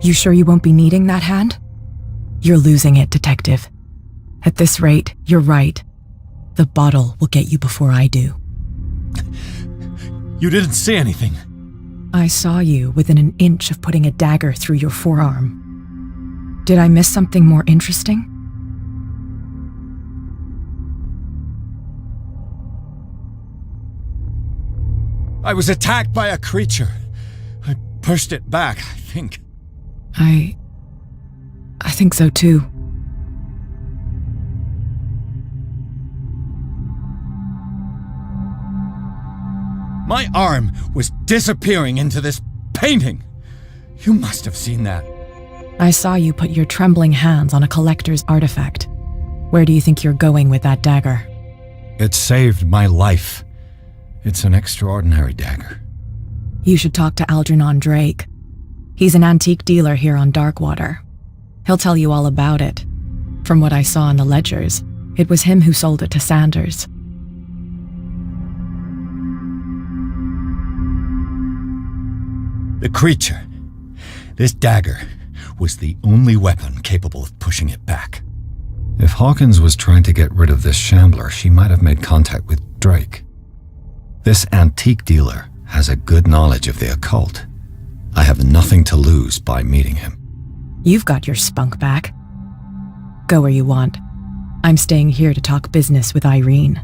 You sure you won't be needing that hand? You're losing it, Detective. At this rate, you're right. The bottle will get you before I do. You didn't say anything. I saw you within an inch of putting a dagger through your forearm. Did I miss something more interesting? I was attacked by a creature. I pushed it back, I think. I think so too. My arm was disappearing into this painting. You must have seen that. I saw you put your trembling hands on a collector's artifact. Where do you think you're going with that dagger? It saved my life. It's an extraordinary dagger. You should talk to Algernon Drake. He's an antique dealer here on Darkwater. He'll tell you all about it. From what I saw in the ledgers, it was him who sold it to Sanders. The creature, this dagger, was the only weapon capable of pushing it back. If Hawkins was trying to get rid of this shambler, she might have made contact with Drake. This antique dealer has a good knowledge of the occult. I have nothing to lose by meeting him. You've got your spunk back. Go where you want. I'm staying here to talk business with Irene.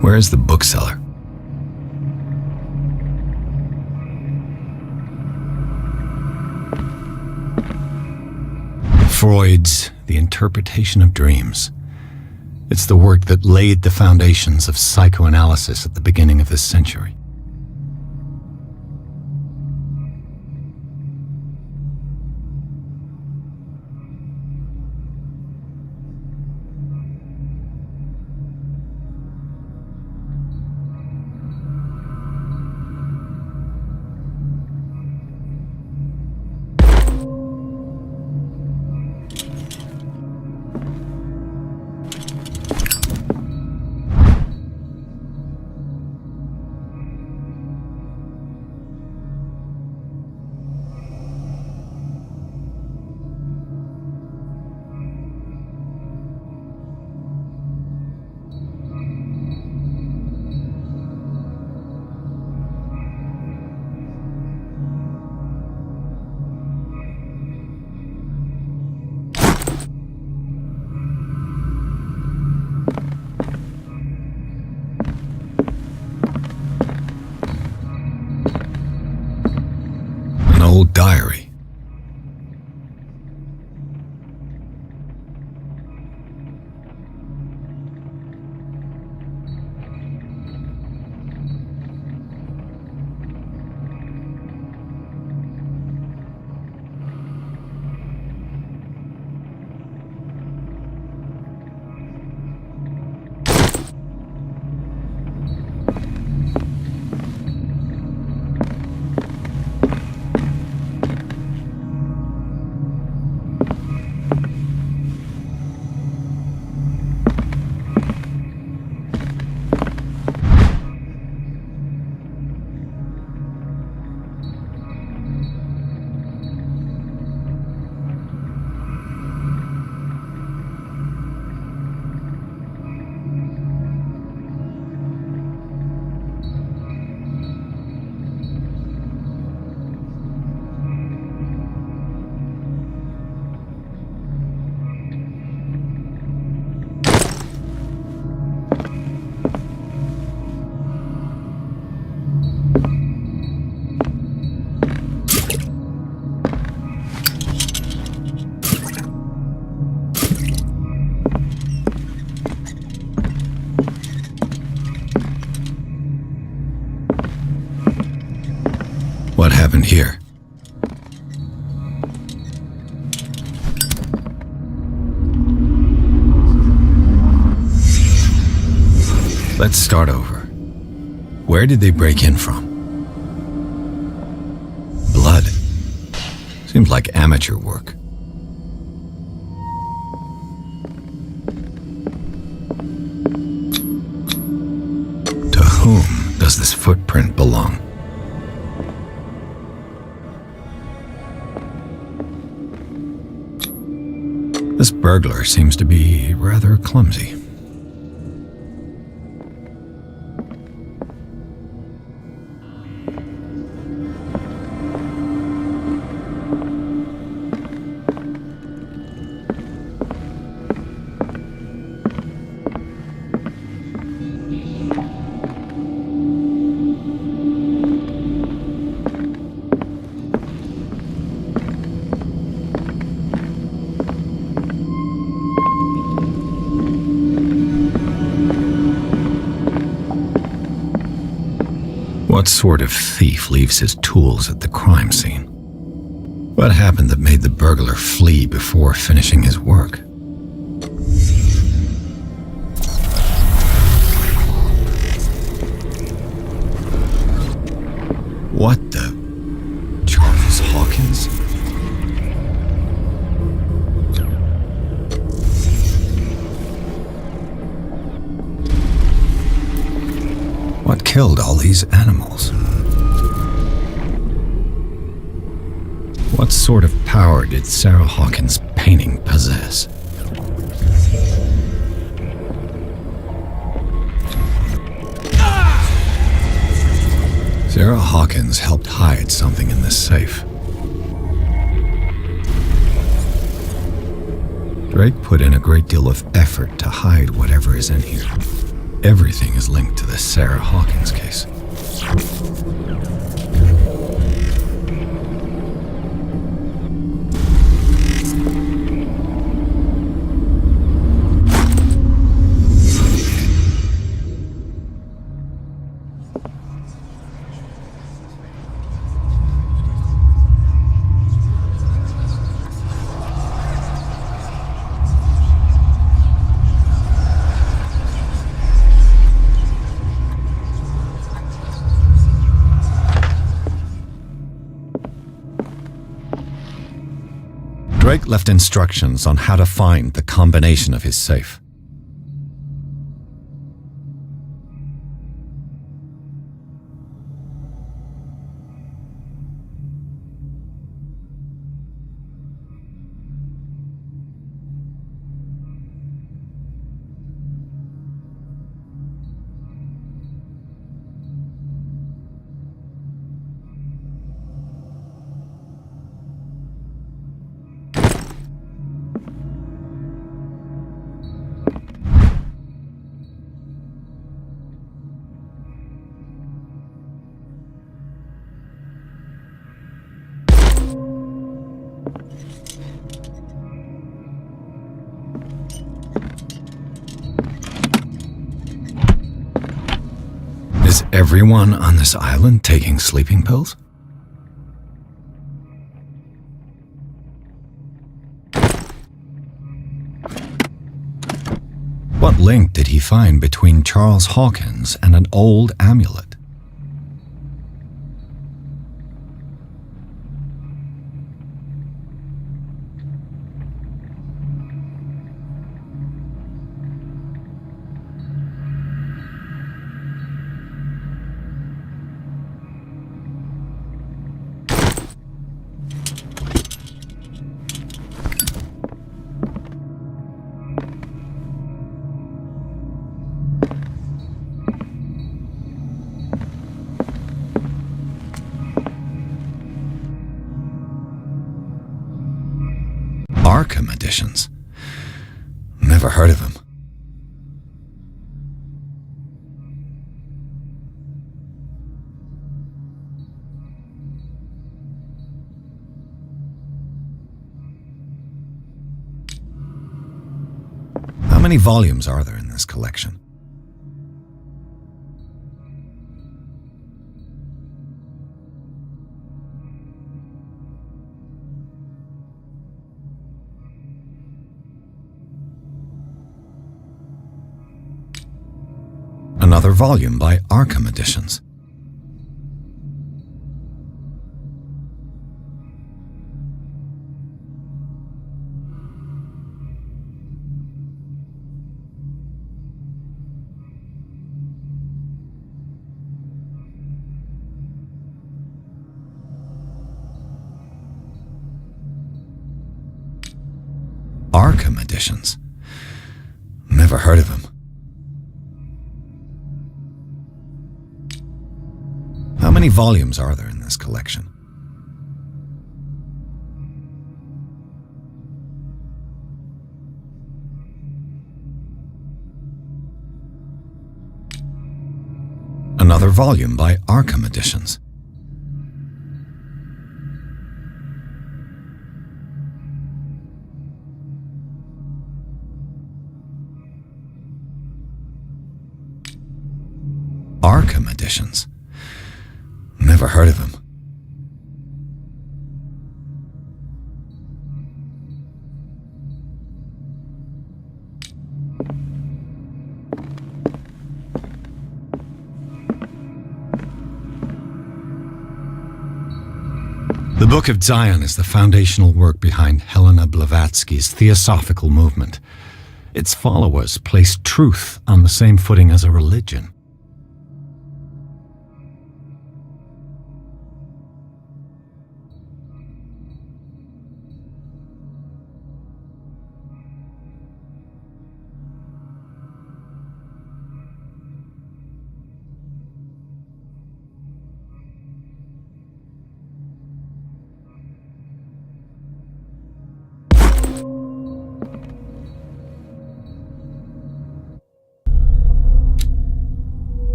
Where is the bookseller? Freud's The Interpretation of Dreams. It's the work that laid the foundations of psychoanalysis at the beginning of this century. Old diary. here. Let's start over. Where did they break in from? Blood. Seems like amateur work. To whom does this footprint belong? This burglar seems to be rather clumsy. What sort of thief leaves his tools at the crime scene? What happened that made the burglar flee before finishing his work? What the... Charles Hawkins? What killed all these animals? What sort of power did Sarah Hawkins' painting possess? Sarah Hawkins helped hide something in this safe. Drake put in a great deal of effort to hide whatever is in here. Everything is linked to the Sarah Hawkins case. Drake left instructions on how to find the combination of his safe. Is everyone on this island taking sleeping pills? What link did he find between Charles Hawkins and an old amulet? Arkham editions. Never heard of him. How many volumes are there in this collection? Another volume by Arkham Editions. Arkham Editions. Never heard of him. How many volumes are there in this collection? Another volume by Arkham Editions. Arkham Editions. Never heard of him. The Book of Zion is the foundational work behind Helena Blavatsky's Theosophical movement. Its followers place truth on the same footing as a religion.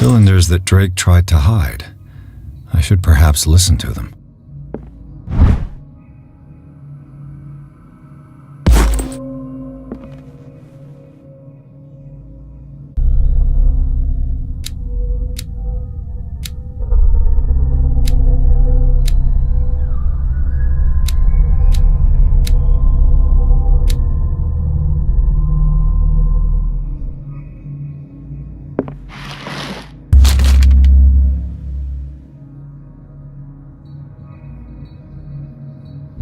Cylinders that Drake tried to hide. I should perhaps listen to them.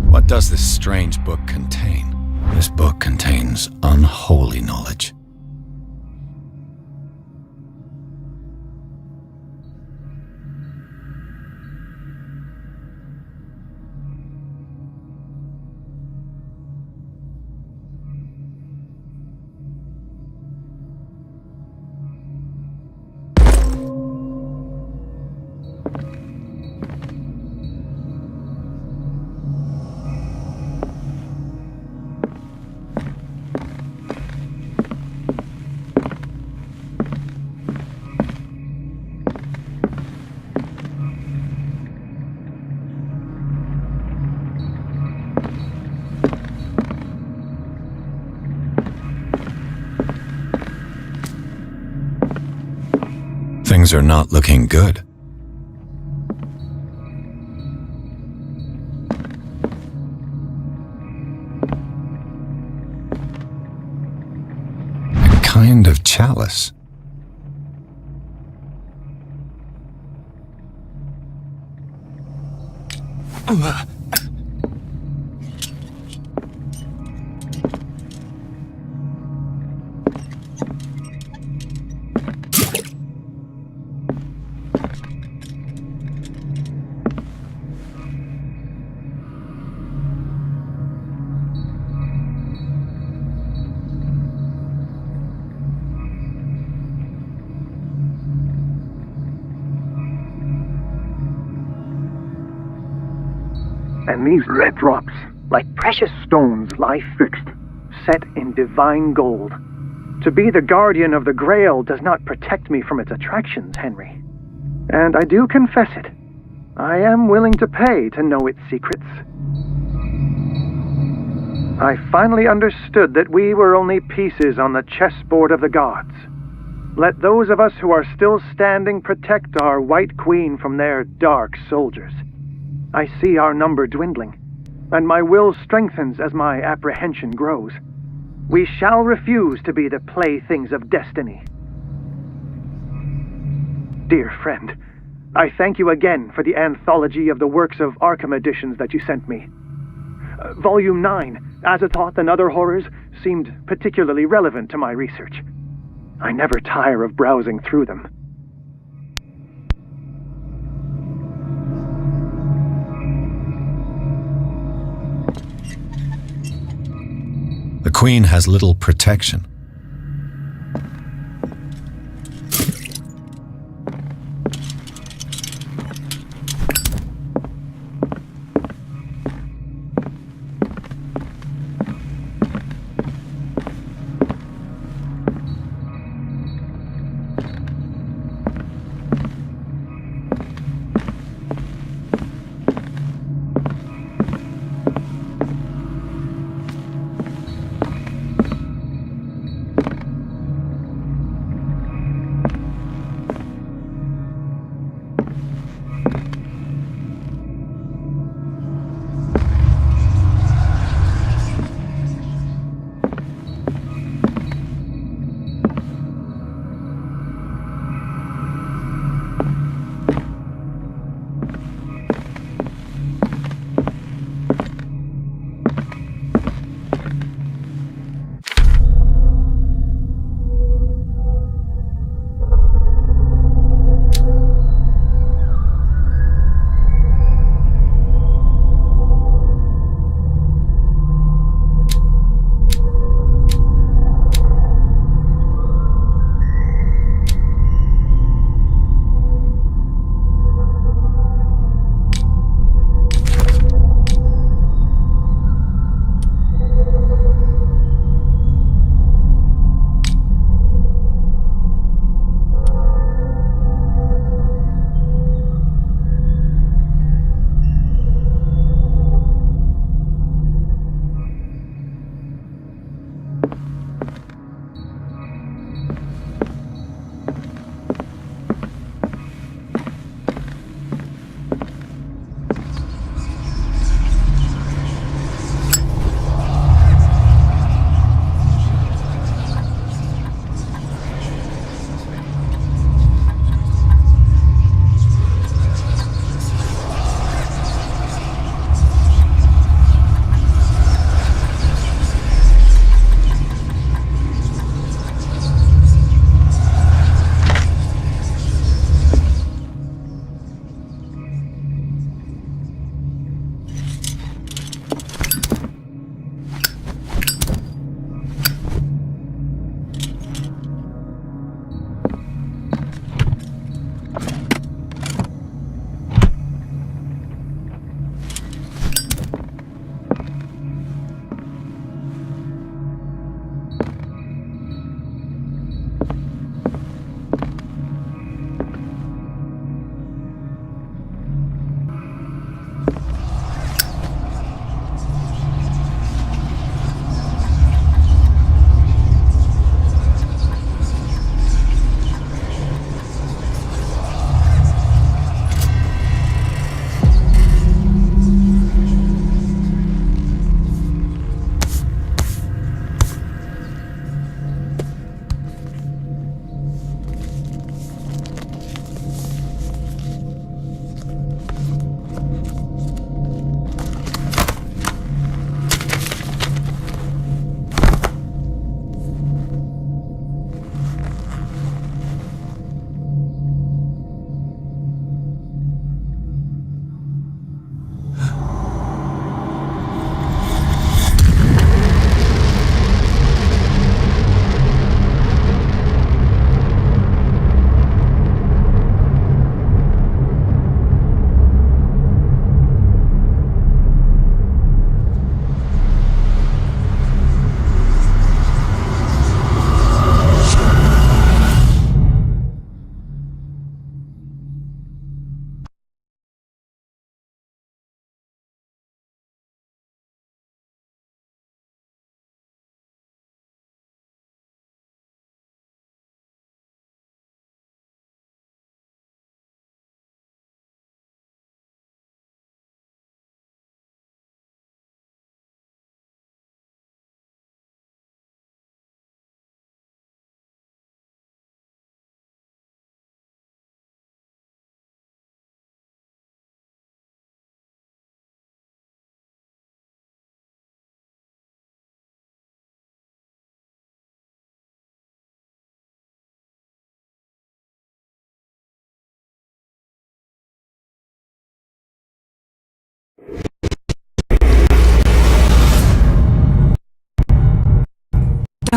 What does this strange book contain? This book contains unholy knowledge. Things are not looking good. A kind of chalice. And these red drops, like precious stones, lie fixed, set in divine gold. To be the guardian of the Grail does not protect me from its attractions, Henry. And I do confess it. I am willing to pay to know its secrets. I finally understood that we were only pieces on the chessboard of the gods. Let those of us who are still standing protect our White Queen from their dark soldiers. I see our number dwindling, and my will strengthens as my apprehension grows. We shall refuse to be the playthings of destiny. Dear friend, I thank you again for the anthology of the works of Arkham editions that you sent me. Volume 9, Azathoth and Other Horrors, seemed particularly relevant to my research. I never tire of browsing through them. The Queen has little protection.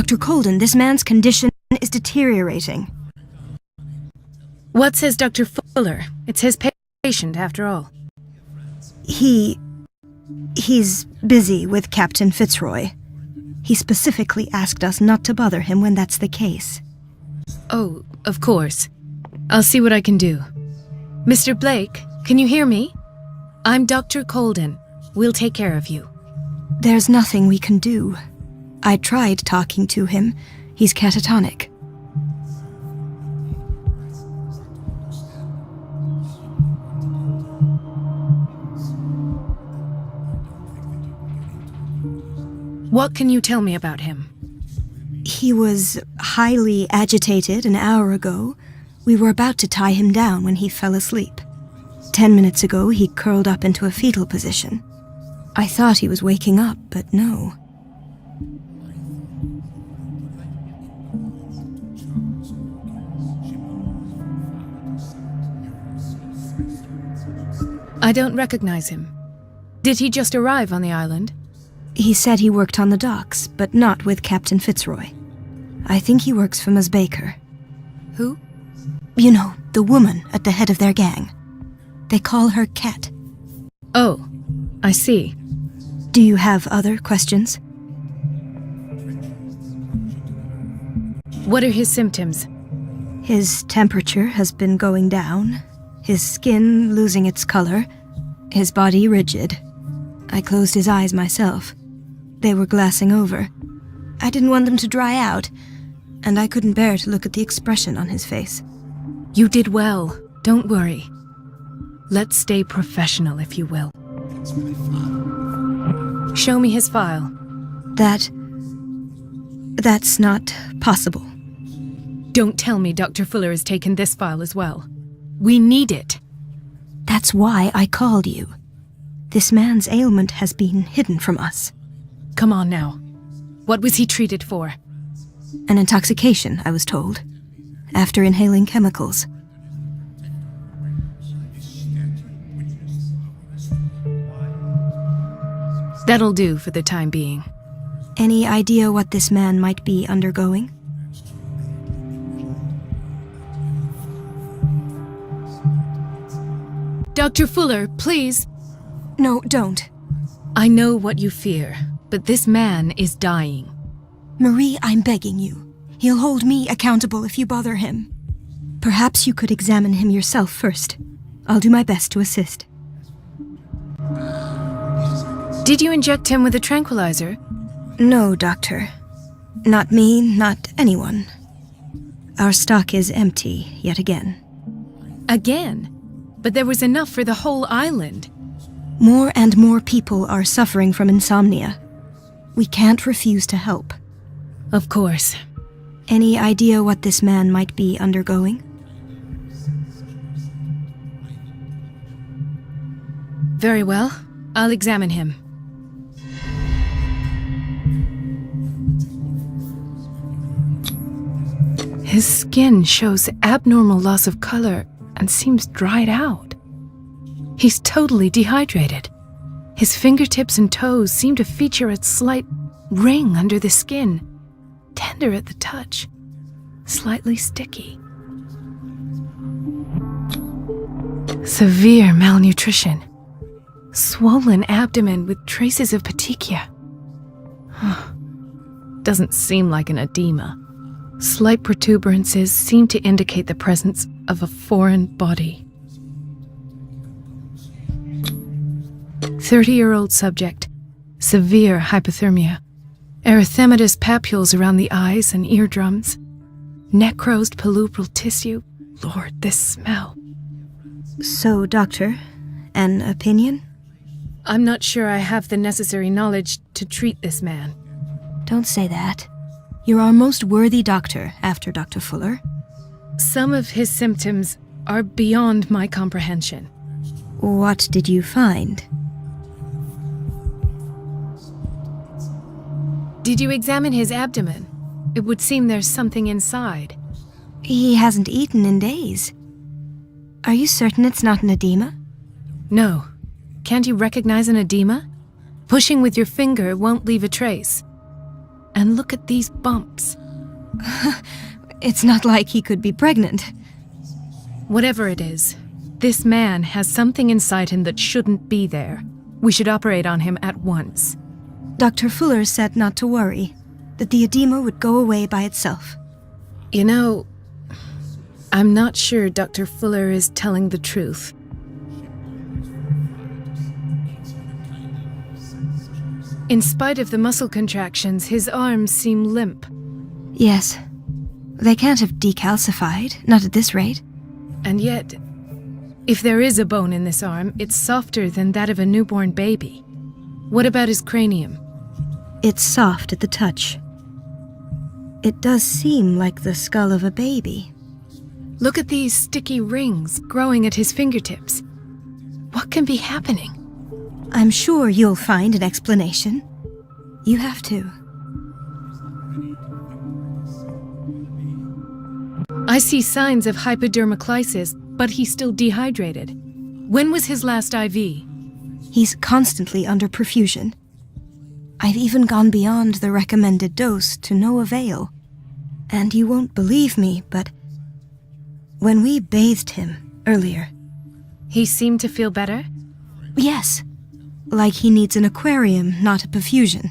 Dr. Colden, this man's condition is deteriorating. What says Dr. Fuller? It's his patient, after all. He's busy with Captain Fitzroy. He specifically asked us not to bother him when that's the case. Oh, of course. I'll see what I can do. Mr. Blake, can you hear me? I'm Dr. Colden. We'll take care of you. There's nothing we can do. I tried talking to him. He's catatonic. What can you tell me about him? He was highly agitated an hour ago. We were about to tie him down when he fell asleep. 10 minutes ago, he curled up into a fetal position. I thought he was waking up, but no. I don't recognize him. Did he just arrive on the island? He said he worked on the docks, but not with Captain Fitzroy. I think he works for Ms. Baker. Who? You know, the woman at the head of their gang. They call her Kat. Oh, I see. Do you have other questions? What are his symptoms? His temperature has been going down, his skin losing its color, his body rigid. I closed his eyes myself. They were glassing over. I didn't want them to dry out, and I couldn't bear to look at the expression on his face. You did well. Don't worry. Let's stay professional, if you will. Show me his file. That's not possible. Don't tell me Dr. Fuller has taken this file as well. We need it. That's why I called you. This man's ailment has been hidden from us. Come on now. What was he treated for? An intoxication, I was told, after inhaling chemicals. That'll do for the time being. Any idea what this man might be undergoing? Dr. Fuller, please. No, don't. I know what you fear, but this man is dying. Marie, I'm begging you. He'll hold me accountable if you bother him. Perhaps you could examine him yourself first. I'll do my best to assist. Did you inject him with a tranquilizer? No, Doctor. Not me, not anyone. Our stock is empty, yet again. Again? But there was enough for the whole island. More and more people are suffering from insomnia. We can't refuse to help. Of course. Any idea what this man might be undergoing? Very well. I'll examine him. His skin shows abnormal loss of color and seems dried out. He's totally dehydrated. His fingertips and toes seem to feature a slight ring under the skin, tender at the touch, slightly sticky. Severe malnutrition. Swollen abdomen with traces of petechia. Doesn't seem like an edema. Slight protuberances seem to indicate the presence of a foreign body. 30-year-old subject. Severe hypothermia. Erythematous papules around the eyes and eardrums. Necrosed palpebral tissue. Lord, this smell. So, Doctor, an opinion? I'm not sure I have the necessary knowledge to treat this man. Don't say that. You're our most worthy doctor after Dr. Fuller. Some of his symptoms are beyond my comprehension. What did you find? Did you examine his abdomen? It would seem there's something inside. He hasn't eaten in days. Are you certain it's not an edema? No. Can't you recognize an edema? Pushing with your finger won't leave a trace. And look at these bumps. It's not like he could be pregnant. Whatever it is, this man has something inside him that shouldn't be there. We should operate on him at once. Dr. Fuller said not to worry, that the edema would go away by itself. You know, I'm not sure Dr. Fuller is telling the truth. In spite of the muscle contractions, his arms seem limp. Yes. They can't have decalcified, not at this rate. And yet, if there is a bone in this arm, it's softer than that of a newborn baby. What about his cranium? It's soft at the touch. It does seem like the skull of a baby. Look at these sticky rings growing at his fingertips. What can be happening? I'm sure you'll find an explanation. You have to. I see signs of hypodermoclysis, but he's still dehydrated. When was his last IV? He's constantly under perfusion. I've even gone beyond the recommended dose to no avail. And you won't believe me, but when we bathed him earlier... He seemed to feel better? Yes. Like he needs an aquarium, not a perfusion.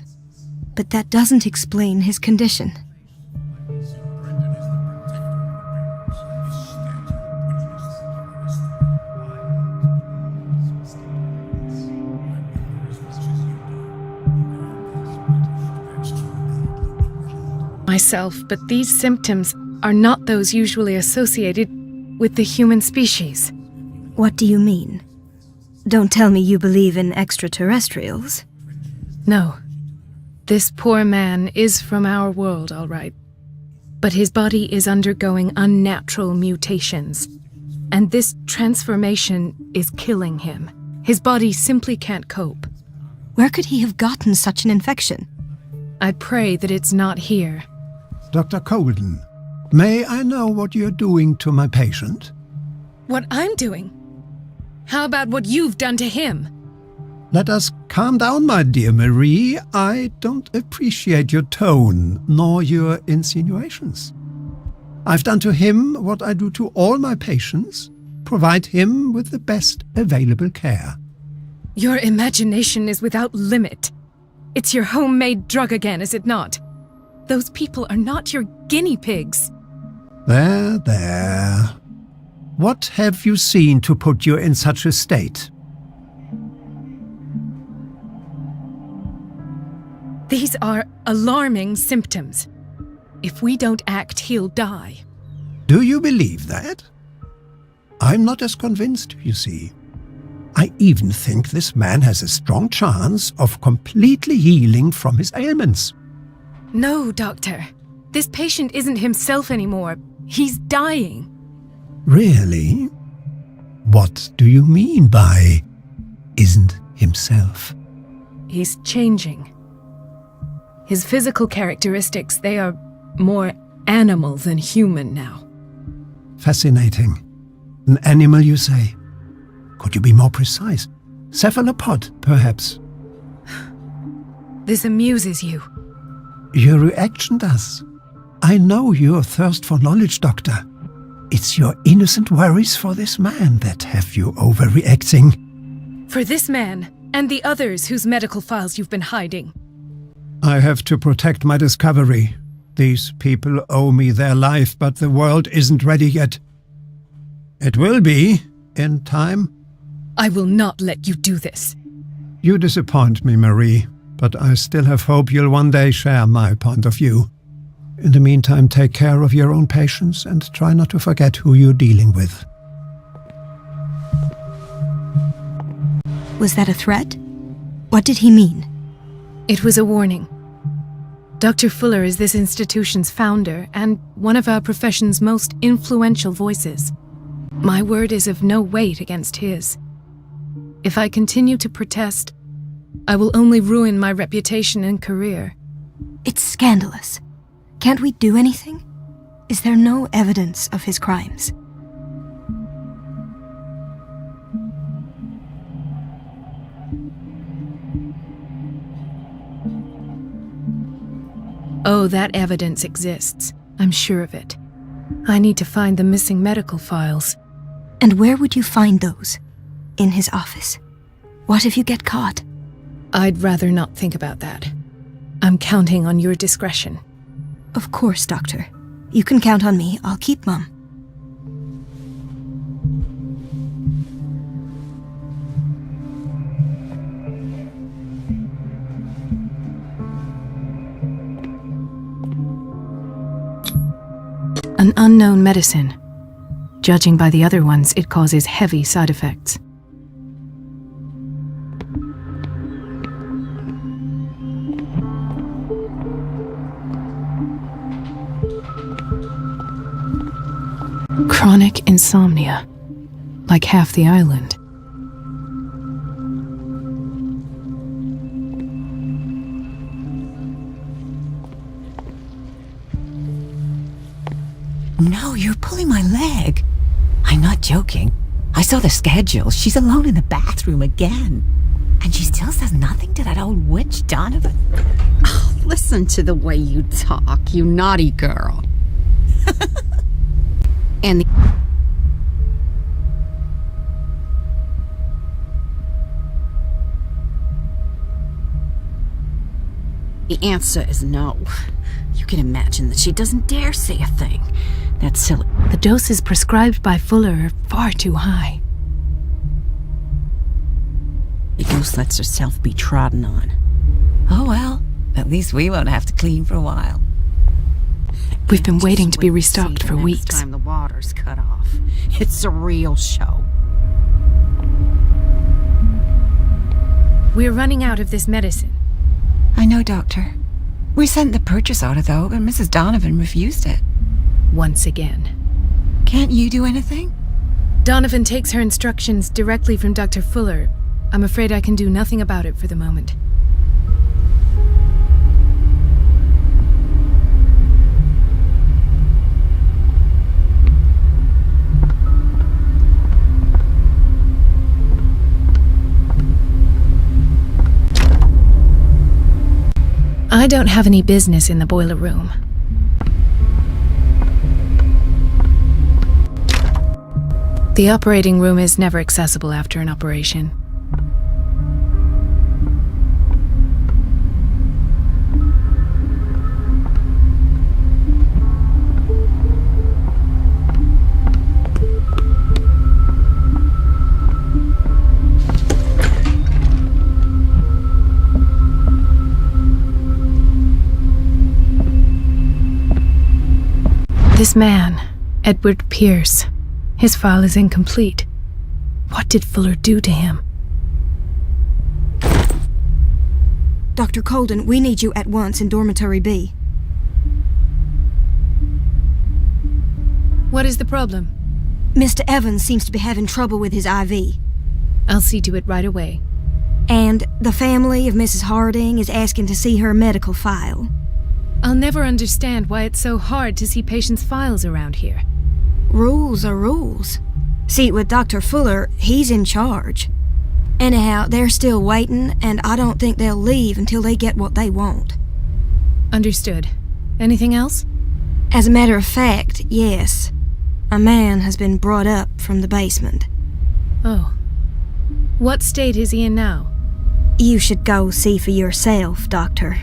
But that doesn't explain his condition. Myself, but these symptoms are not those usually associated with the human species. What do you mean? Don't tell me you believe in extraterrestrials. No. This poor man is from our world, all right. But his body is undergoing unnatural mutations. And this transformation is killing him. His body simply can't cope. Where could he have gotten such an infection? I pray that it's not here. Dr. Colden, may I know what you're doing to my patient? What I'm doing? How about what you've done to him? Let us calm down, my dear Marie. I don't appreciate your tone, nor your insinuations. I've done to him what I do to all my patients, provide him with the best available care. Your imagination is without limit. It's your homemade drug again, is it not? Those people are not your guinea pigs. There, there. What have you seen to put you in such a state? These are alarming symptoms. If we don't act, he'll die. Do you believe that? I'm not as convinced, you see. I even think this man has a strong chance of completely healing from his ailments. No, Doctor. This patient isn't himself anymore. He's dying. Really? What do you mean by isn't himself? He's changing. His physical characteristics, they are more animal than human now. Fascinating. An animal, you say? Could you be more precise? Cephalopod, perhaps? This amuses you. Your reaction does. I know your thirst for knowledge, Doctor. It's your innocent worries for this man that have you overreacting. For this man, and the others whose medical files you've been hiding. I have to protect my discovery. These people owe me their life, but the world isn't ready yet. It will be, in time. I will not let you do this. You disappoint me, Marie, but I still have hope you'll one day share my point of view. In the meantime, take care of your own patients and try not to forget who you're dealing with. Was that a threat? What did he mean? It was a warning. Dr. Fuller is this institution's founder and one of our profession's most influential voices. My word is of no weight against his. If I continue to protest, I will only ruin my reputation and career. It's scandalous. Can't we do anything? Is there no evidence of his crimes? Oh, that evidence exists. I'm sure of it. I need to find the missing medical files. And where would you find those? In his office. What if you get caught? I'd rather not think about that. I'm counting on your discretion. Of course, Doctor. You can count on me. I'll keep Mum. An unknown medicine. Judging by the other ones, it causes heavy side effects. Chronic insomnia, like half the island. No, you're pulling my leg. I'm not joking. I saw the schedule. She's alone in the bathroom again. And she still says nothing to that old witch Donovan. Oh, listen to the way you talk, you naughty girl. And the answer is no. You can imagine that she doesn't dare say a thing. That's silly. The doses prescribed by Fuller are far too high. The ghost lets herself be trodden on. Oh well, at least we won't have to clean for a while. We've been waiting to be Just wait restocked see for the weeks. Next time the water's cut off. It's a real show. We're running out of this medicine. I know, Doctor. We sent the purchase order, though, and Mrs. Donovan refused it. Once again. Can't you do anything? Donovan takes her instructions directly from Dr. Fuller. I'm afraid I can do nothing about it for the moment. I don't have any business in the boiler room. The operating room is never accessible after an operation. This man, Edward Pierce, his file is incomplete. What did Fuller do to him? Dr. Colden, we need you at once in Dormitory B. What is the problem? Mr. Evans seems to be having trouble with his IV. I'll see to it right away. And the family of Mrs. Harding is asking to see her medical file. I'll never understand why it's so hard to see patients' files around here. Rules are rules. See, with Dr. Fuller, he's in charge. Anyhow, they're still waiting, and I don't think they'll leave until they get what they want. Understood. Anything else? As a matter of fact, yes. A man has been brought up from the basement. Oh. What state is he in now? You should go see for yourself, Doctor.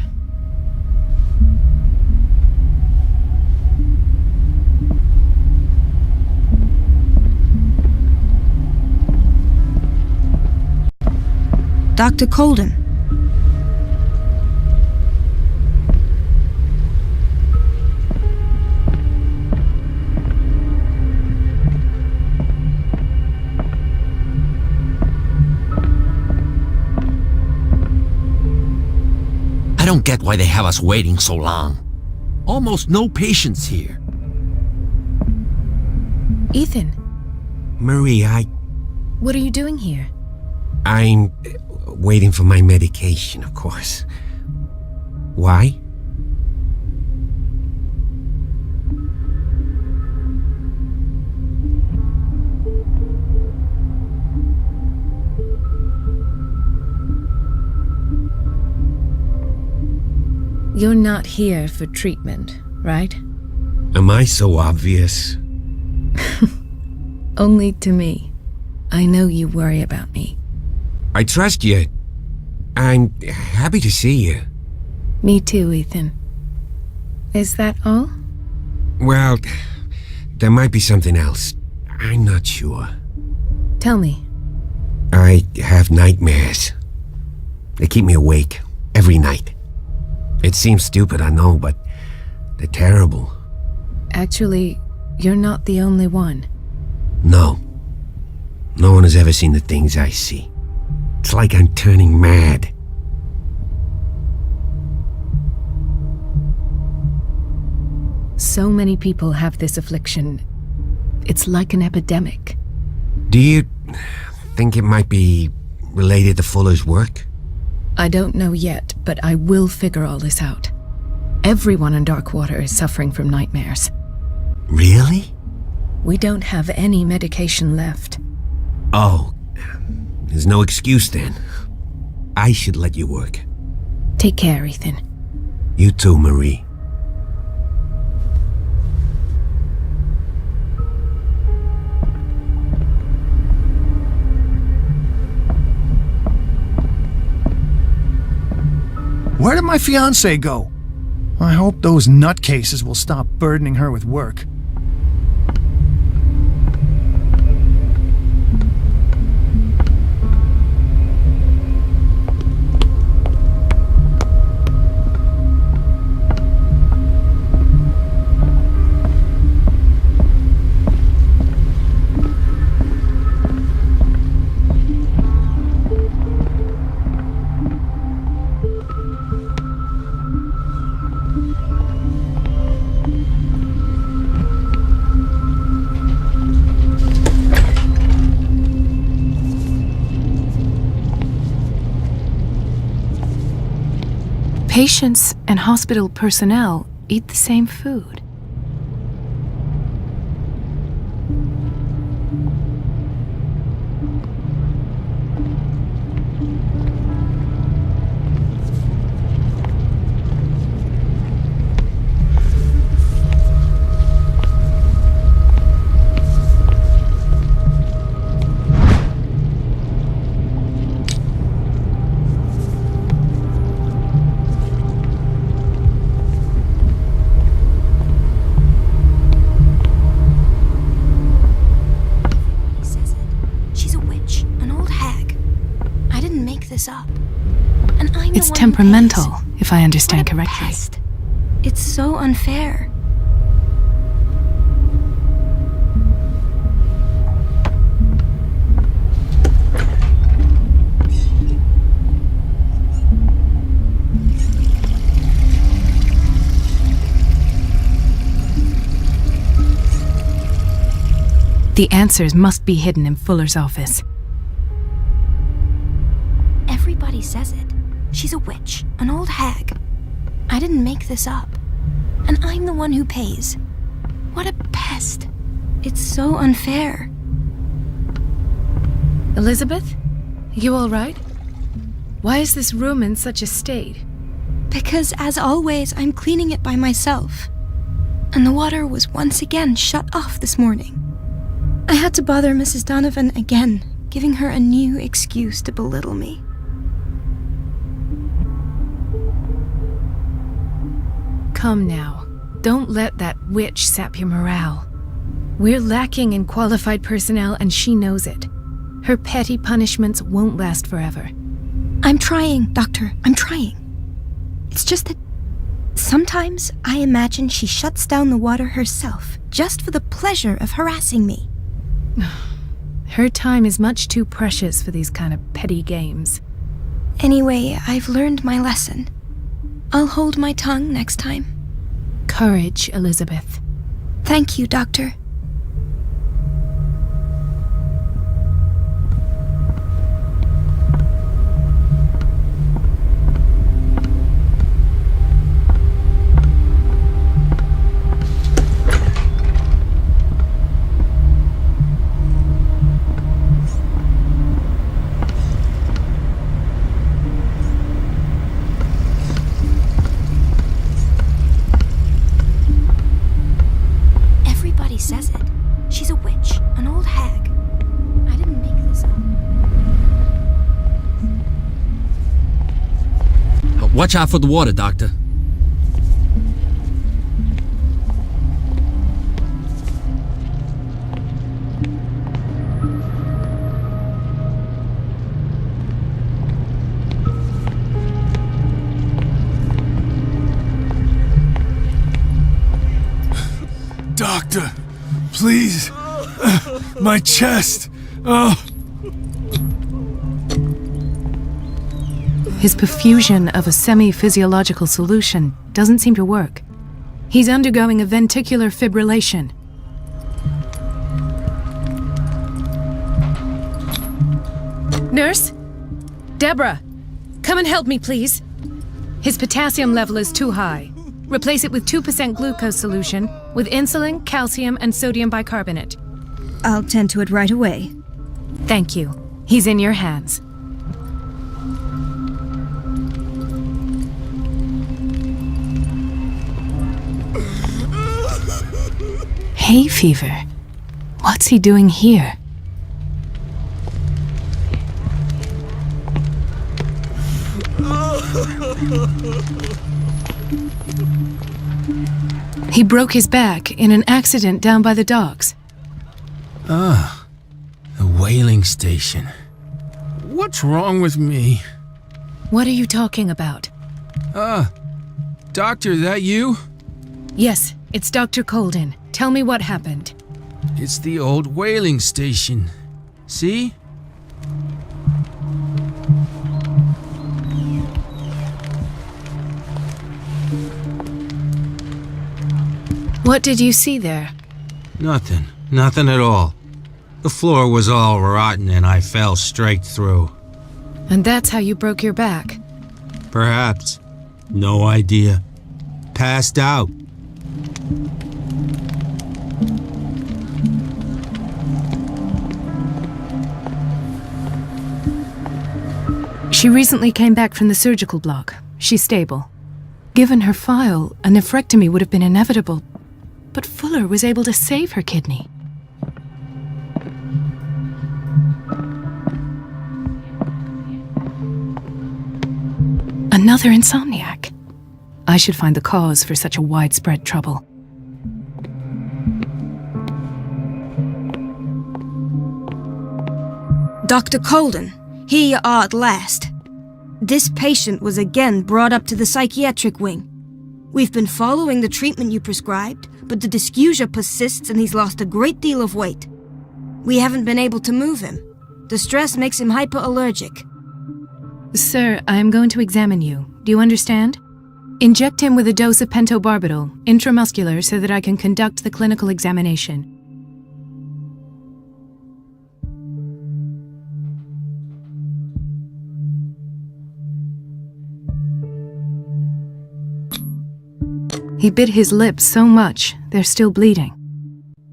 Dr. Colden. I don't get why they have us waiting so long. Almost no patients here. Ethan, Marie, what are you doing here? I'm waiting for my medication, of course. Why? You're not here for treatment, right? Am I so obvious? Only to me. I know you worry about me. I trust you. I'm happy to see you. Me too, Ethan. Is that all? Well, there might be something else. I'm not sure. Tell me. I have nightmares. They keep me awake every night. It seems stupid, I know, but they're terrible. Actually, you're not the only one. No. No one has ever seen the things I see. It's like I'm turning mad. So many people have this affliction. It's like an epidemic. Do you think it might be related to Fuller's work? I don't know yet, but I will figure all this out. Everyone in Darkwater is suffering from nightmares. Really? We don't have any medication left. Oh, there's no excuse then. I should let you work. Take care, Ethan. You too, Marie. Where did my fiancée go? I hope those nutcases will stop burdening her with work. Patients and hospital personnel eat the same food. Up. And I'm it's temperamental, if I understand correctly. Pest. It's so unfair. The answers must be hidden in Fuller's office. Everybody says it. She's a witch, an old hag. I didn't make this up. And I'm the one who pays. What a pest. It's so unfair. Elizabeth? You all right? Why is this room in such a state? Because, as always, I'm cleaning it by myself. And the water was once again shut off this morning. I had to bother Mrs. Donovan again, giving her a new excuse to belittle me. Come now. Don't let that witch sap your morale. We're lacking in qualified personnel and she knows it. Her petty punishments won't last forever. I'm trying, Doctor. I'm trying. It's just that sometimes I imagine she shuts down the water herself just for the pleasure of harassing me. Her time is much too precious for these kind of petty games. Anyway, I've learned my lesson. I'll hold my tongue next time. Courage, Elizabeth. Thank you, Doctor. Watch out for the water, Doctor. Doctor, please. My chest. Oh. His perfusion of a semi-physiological solution doesn't seem to work. He's undergoing a ventricular fibrillation. Nurse? Deborah, come and help me, please. His potassium level is too high. Replace it with 2% glucose solution with insulin, calcium, and sodium bicarbonate. I'll tend to it right away. Thank you. He's in your hands. Hay fever. What's he doing here? He broke his back in an accident down by the docks. Ah, the whaling station. What's wrong with me? What are you talking about? Doctor, that you? Yes, it's Dr. Colden. Tell me what happened. It's the old whaling station. See? What did you see there? Nothing. Nothing at all. The floor was all rotten and I fell straight through. And that's how you broke your back? Perhaps. No idea. Passed out. She recently came back from the surgical block. She's stable. Given her file, a nephrectomy would have been inevitable, but Fuller was able to save her kidney. Another insomniac. I should find the cause for such a widespread trouble. Dr. Colden, here you are at last. This patient was again brought up to the psychiatric wing. We've been following the treatment you prescribed, but the dysgeusia persists and he's lost a great deal of weight. We haven't been able to move him. The stress makes him hyperallergic. Sir, I am going to examine you. Do you understand? Inject him with a dose of pentobarbital, intramuscular, so that I can conduct the clinical examination. He bit his lips so much, they're still bleeding.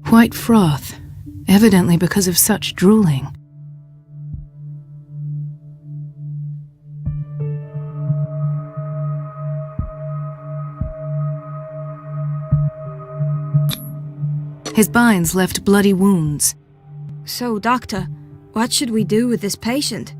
White froth, evidently because of such drooling. His binds left bloody wounds. So, doctor, what should we do with this patient?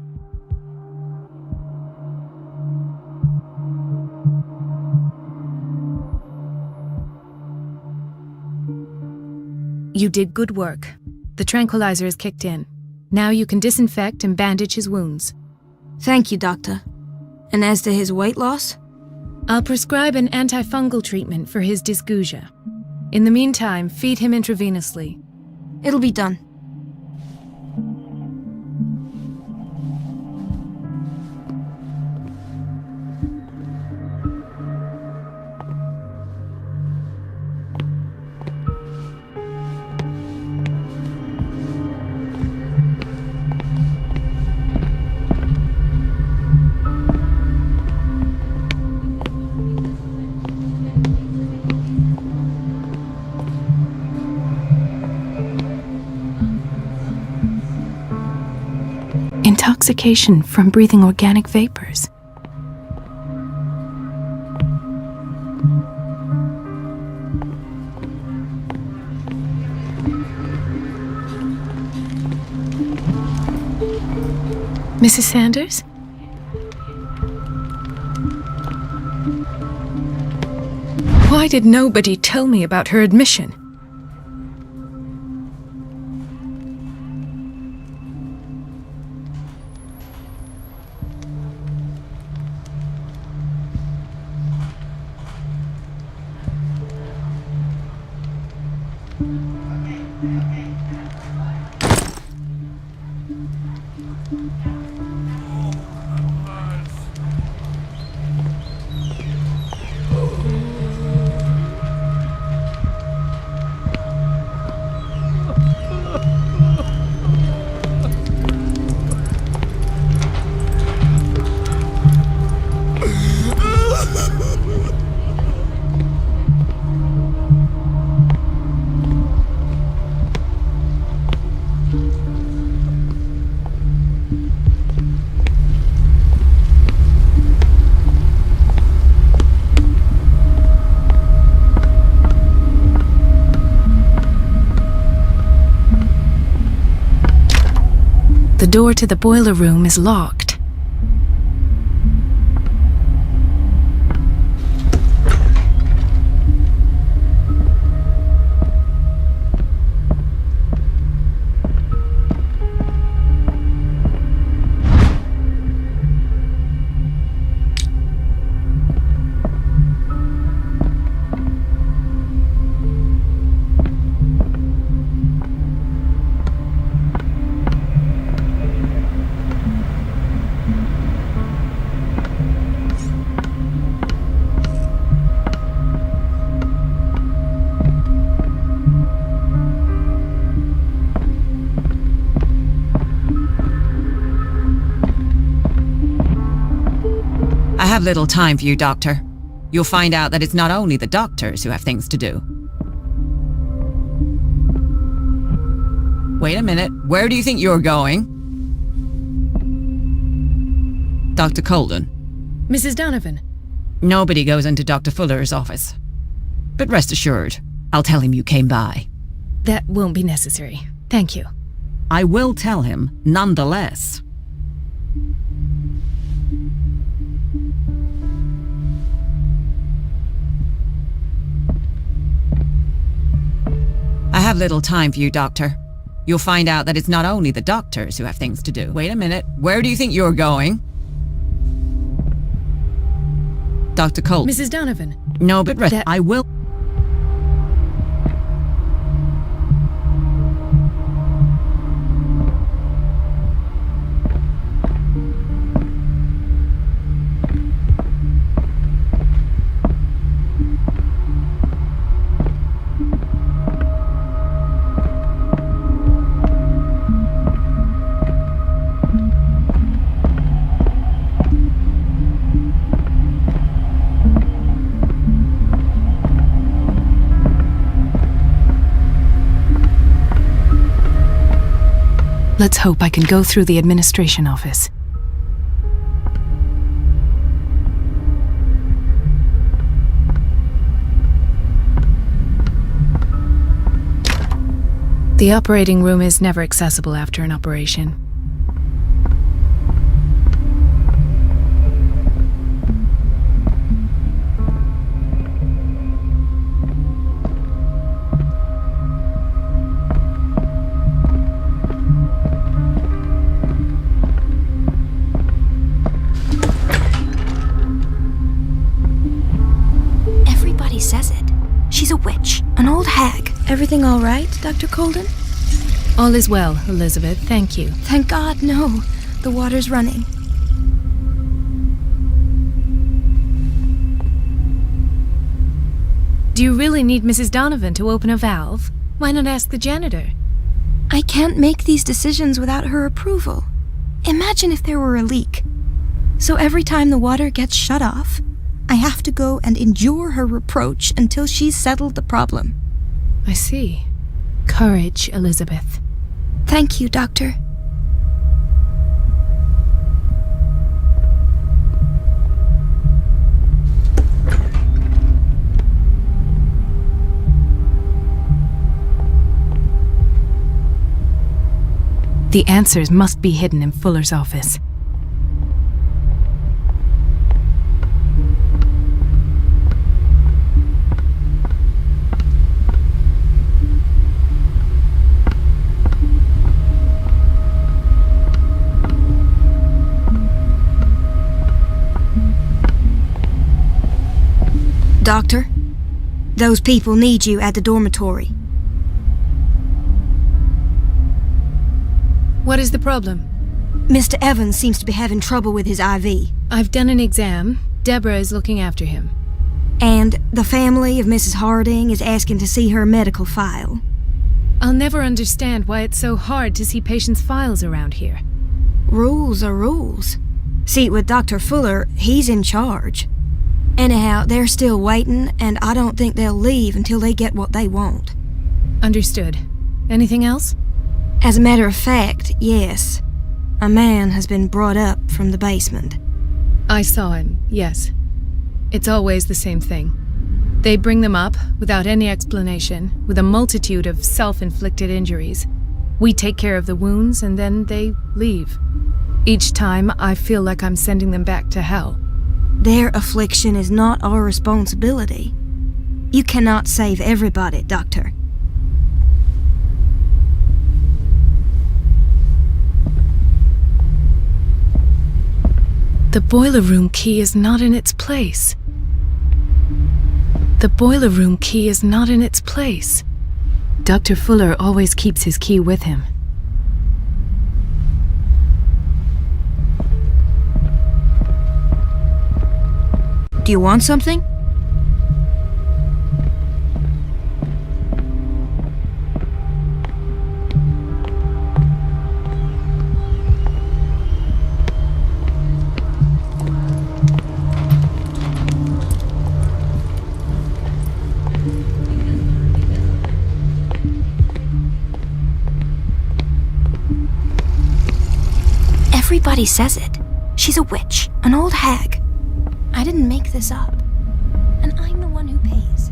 You did good work. The tranquilizer is kicked in. Now you can disinfect and bandage his wounds. Thank you, doctor. And as to his weight loss? I'll prescribe an antifungal treatment for his dysgeusia. In the meantime, feed him intravenously. It'll be done. Intoxication from breathing organic vapors. Mrs. Sanders? Why did nobody tell me about her admission? The door to the boiler room is locked. I have little time for you, Doctor. You'll find out that it's not only the doctors who have things to do. Wait a minute. Where do you think you're going? Dr. Colden. Mrs. Donovan. Nobody goes into Dr. Fuller's office. But rest assured, I'll tell him you came by. That won't be necessary. Thank you. I will tell him, nonetheless. I have little time for you, Doctor. You'll find out that it's not only the doctors who have things to do. Wait a minute. Where do you think you're going? Dr. Colt. Mrs. Donovan. No, but rest. I will. Let's hope I can go through the administration office. The operating room is never accessible after an operation. Says it. She's a witch, an old hag. Everything all right, Dr. Colden? All is well, Elizabeth. Thank you. Thank God, no. The water's running. Do you really need Mrs. Donovan to open a valve? Why not ask the janitor? I can't make these decisions without her approval. Imagine if there were a leak. So every time the water gets shut off, I have to go and endure her reproach until she's settled the problem. I see. Courage, Elizabeth. Thank you, Doctor. The answers must be hidden in Fuller's office. Doctor, those people need you at the dormitory. What is the problem? Mr. Evans seems to be having trouble with his IV. I've done an exam. Deborah is looking after him. And the family of Mrs. Harding is asking to see her medical file. I'll never understand why it's so hard to see patients' files around here. Rules are rules. See, with Dr. Fuller, he's in charge. Anyhow, they're still waiting, and I don't think they'll leave until they get what they want. Understood. Anything else? As a matter of fact, yes. A man has been brought up from the basement. I saw him, yes. It's always the same thing. They bring them up, without any explanation, with a multitude of self-inflicted injuries. We take care of the wounds, and then they leave. Each time, I feel like I'm sending them back to hell. Their affliction is not our responsibility. You cannot save everybody, Doctor. The boiler room key is not in its place. The boiler room key is not in its place. Dr. Fuller always keeps his key with him. Do you want something? Everybody says it. She's a witch, an old hag. I didn't make this up. And I'm the one who pays.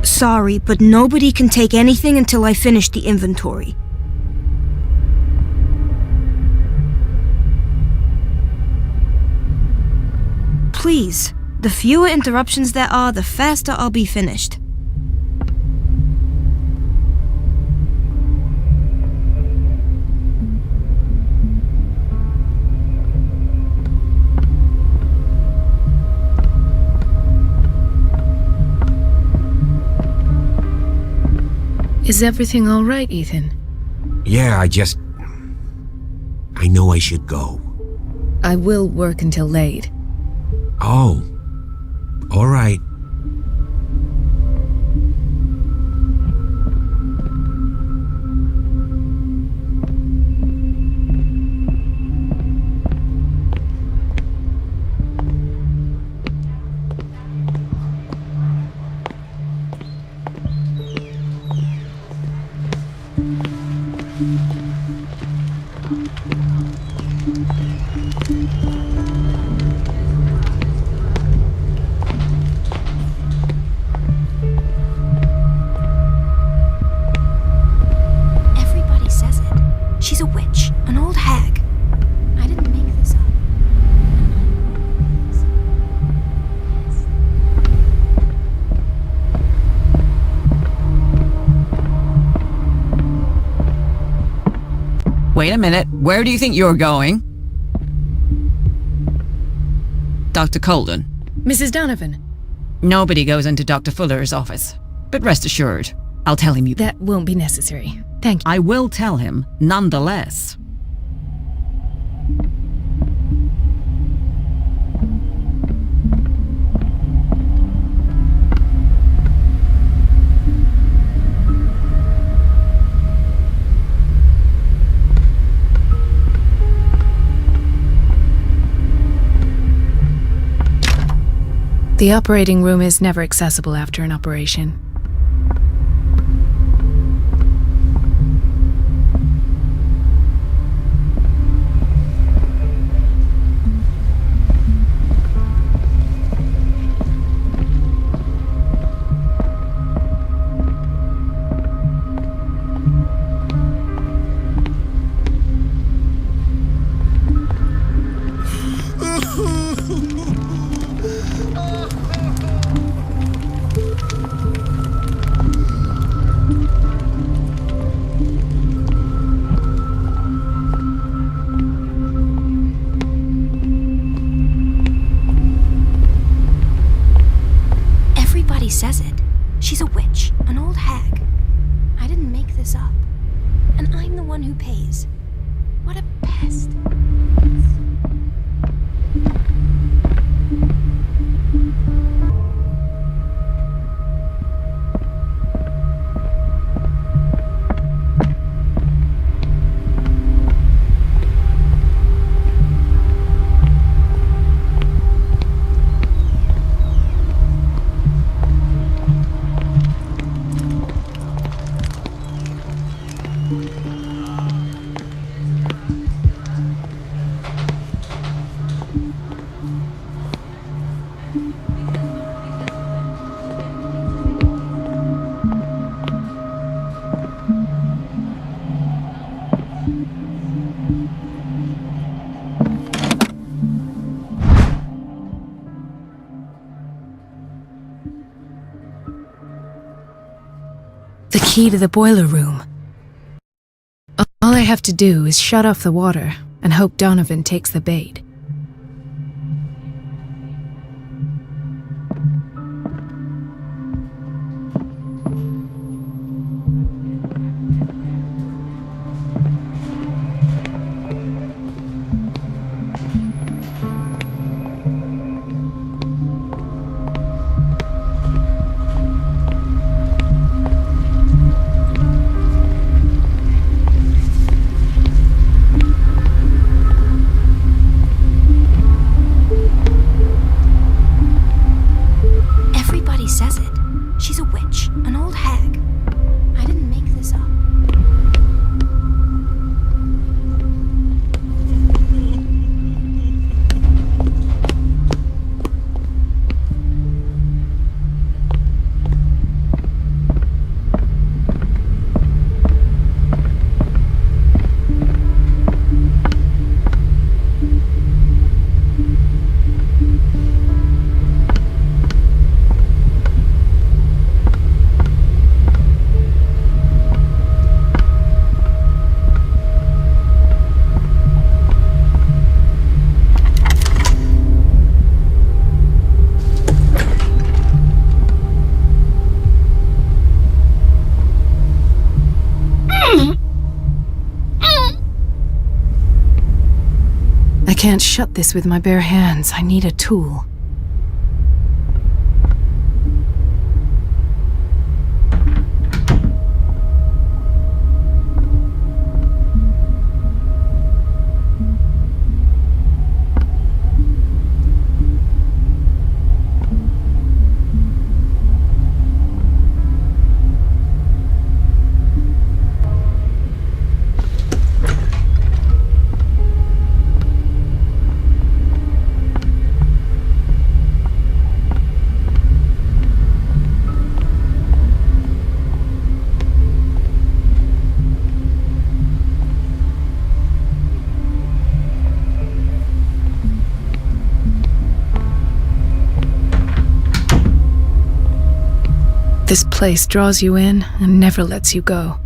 Sorry, but nobody can take anything until I finish the inventory. Please, the fewer interruptions there are, the faster I'll be finished. Is everything all right, Ethan? Yeah, I know I should go. I will work until late. Oh, all right. Everybody says it. She's a witch, an old hag. I didn't make this up. Wait a minute. Where do you think you're going? Dr. Colden. Mrs. Donovan. Nobody goes into Dr. Fuller's office. But rest assured, I'll tell him you... That won't be necessary. Thank you. I will tell him, nonetheless. The operating room is never accessible after an operation. Everybody says it. She's a witch, an old hag. I didn't make this up. And I'm the one who pays. What a pest. The key to the boiler room. All I have to do is shut off the water and hope Donovan takes the bait. Says it. She's a witch, an old hag. I didn't make this up. I can't shut this with my bare hands. I need a tool. This place draws you in and never lets you go.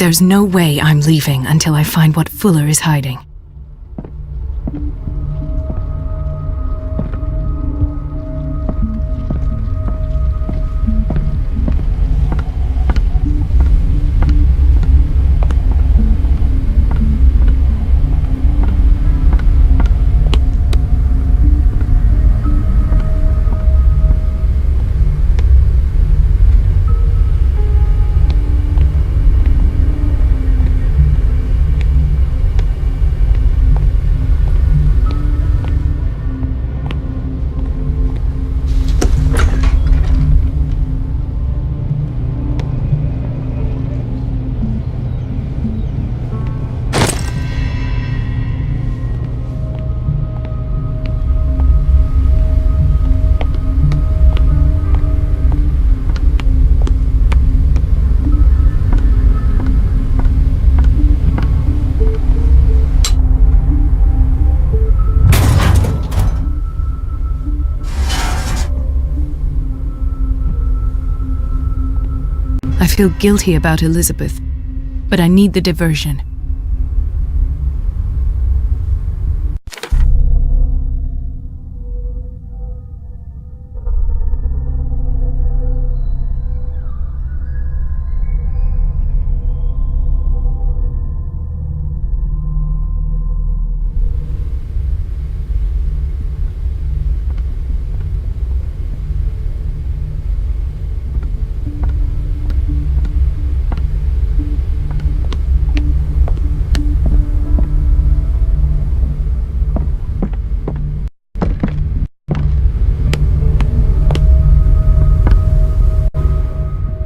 There's no way I'm leaving until I find what Fuller is hiding. I feel guilty about Elizabeth, but I need the diversion.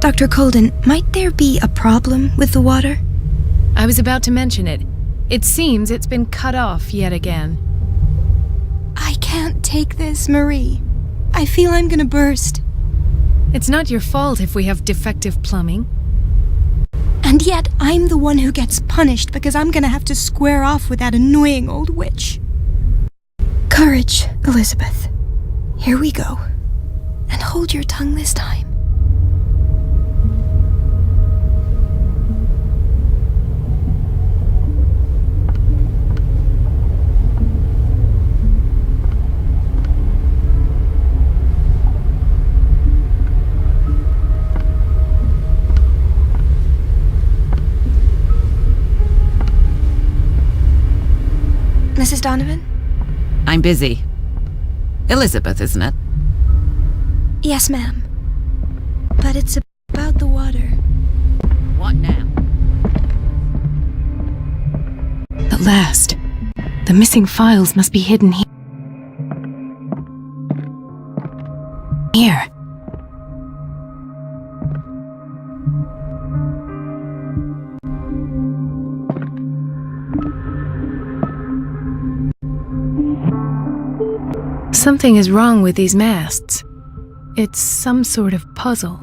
Dr. Colden, might there be a problem with the water? I was about to mention it. It seems it's been cut off yet again. I can't take this, Marie. I feel I'm gonna burst. It's not your fault if we have defective plumbing. And yet, I'm the one who gets punished because I'm gonna have to square off with that annoying old witch. Courage, Elizabeth. Here we go. And hold your tongue this time. Mrs. Donovan? I'm busy. Elizabeth, isn't it? Yes, ma'am. But it's about the water. What now? At last. The missing files must be hidden here. Something is wrong with these masts. It's some sort of puzzle.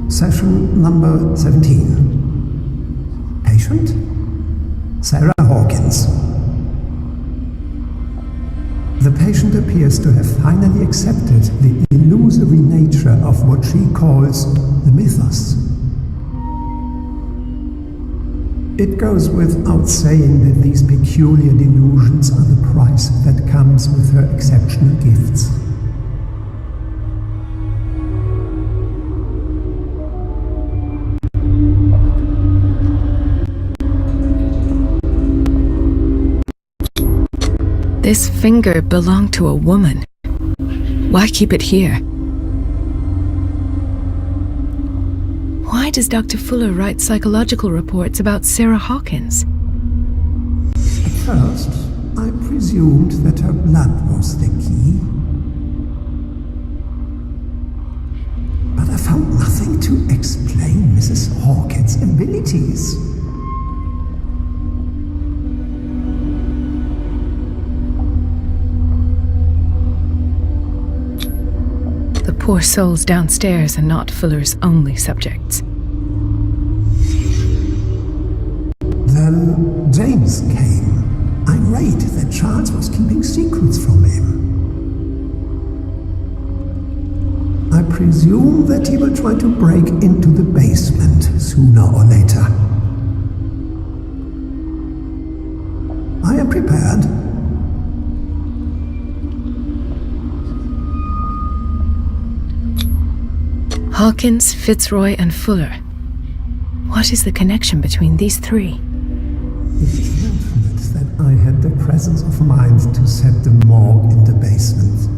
Session number 17. patient? Sarah Hawkins. The patient appears to have finally accepted the illusory nature of what she calls the mythos. It goes without saying that these peculiar delusions are the price that comes with her exceptional gifts. This finger belonged to a woman. Why keep it here? Why does Dr. Fuller write psychological reports about Sarah Hawkins? At first, I presumed that her blood was the key. But I found nothing to explain Mrs. Hawkins' abilities. The poor souls downstairs are not Fuller's only subjects. Then James came, irate that Charles was keeping secrets from him. I presume that he will try to break into the basement sooner or later. I am prepared. Hawkins, Fitzroy, and Fuller. What is the connection between these three? It is fortunate that I had the presence of mind to set the morgue in the basement.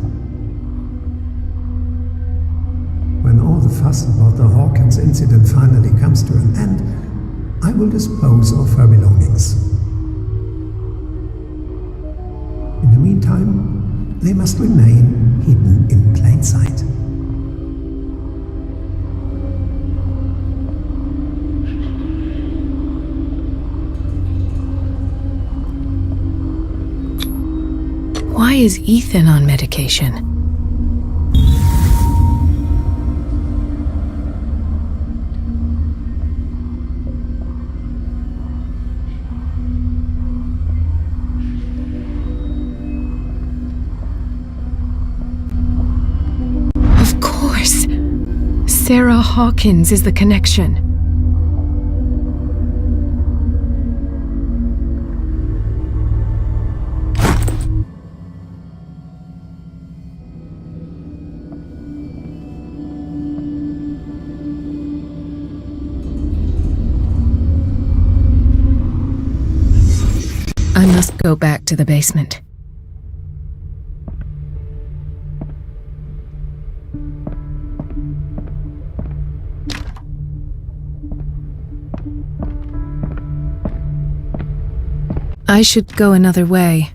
When all the fuss about the Hawkins incident finally comes to an end, I will dispose of her belongings. In the meantime, they must remain hidden in plain sight. Why is Ethan on medication? Of course! Sarah Hawkins is the connection. I must go back to the basement. I should go another way.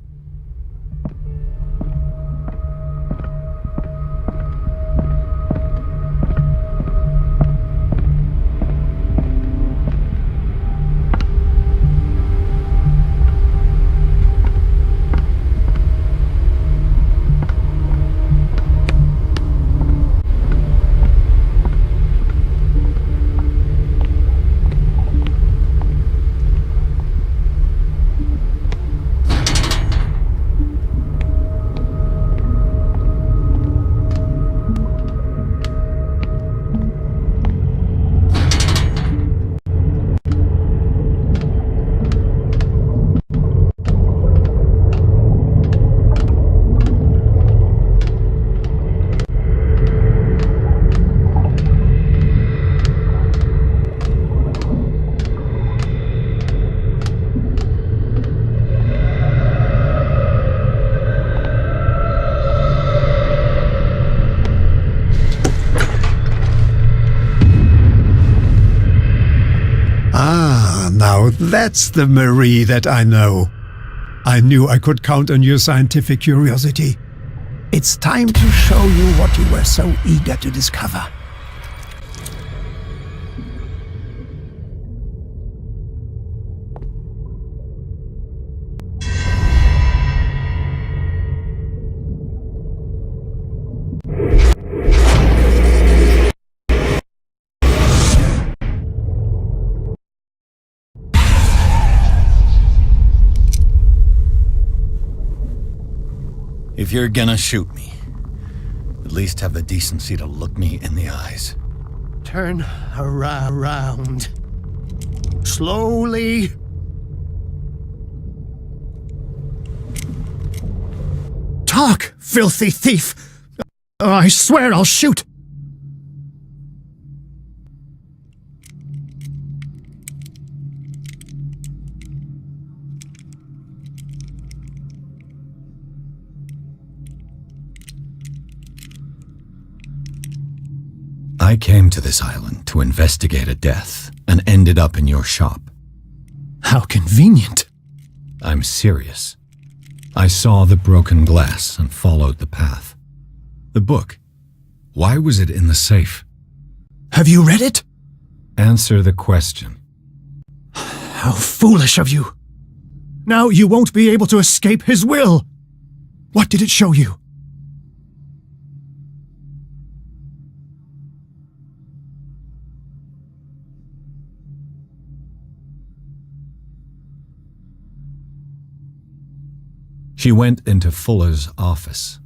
Now that's the Marie that I know. I knew I could count on your scientific curiosity. It's time to show you what you were so eager to discover. If you're gonna shoot me, at least have the decency to look me in the eyes. Turn around. Slowly. Talk, filthy thief! I swear I'll shoot! I came to this island to investigate a death and ended up in your shop. How convenient. I'm serious. I saw the broken glass and followed the path. The book. Why was it in the safe? Have you read it? Answer the question. How foolish of you. Now you won't be able to escape his will. What did it show you? She went into Fuller's office.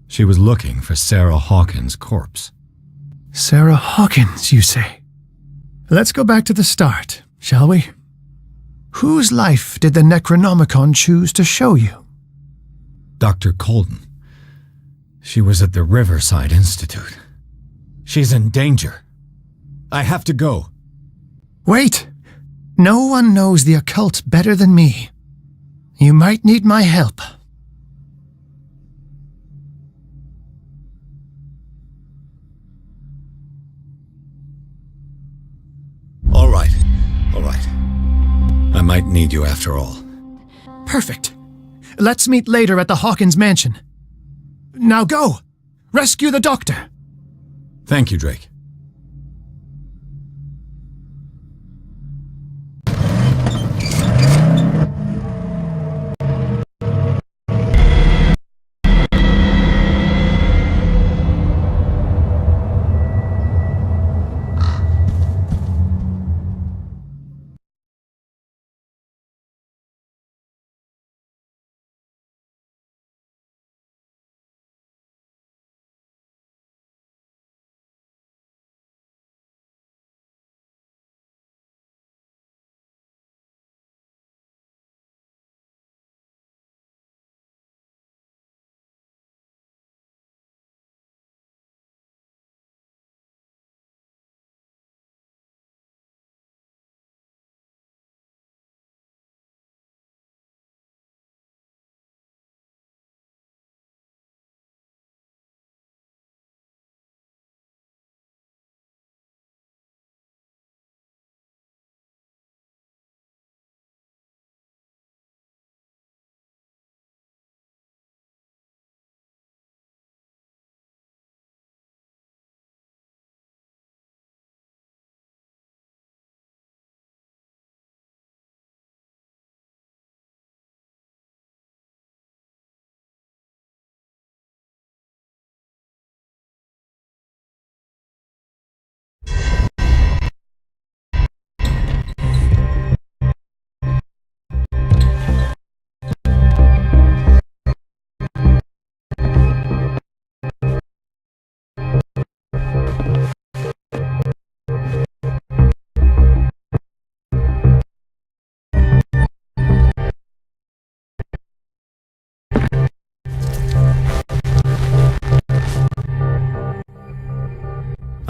She was looking for Sarah Hawkins' corpse. Sarah Hawkins, you say? Let's go back to the start, shall we? Whose life did the Necronomicon choose to show you? Dr. Colden. She was at the Riverside Institute. She's in danger. I have to go. Wait! No one knows the occult better than me. You might need my help. All right. I might need you after all. Perfect. Let's meet later at the Hawkins mansion. Now go! Rescue the doctor! Thank you, Drake.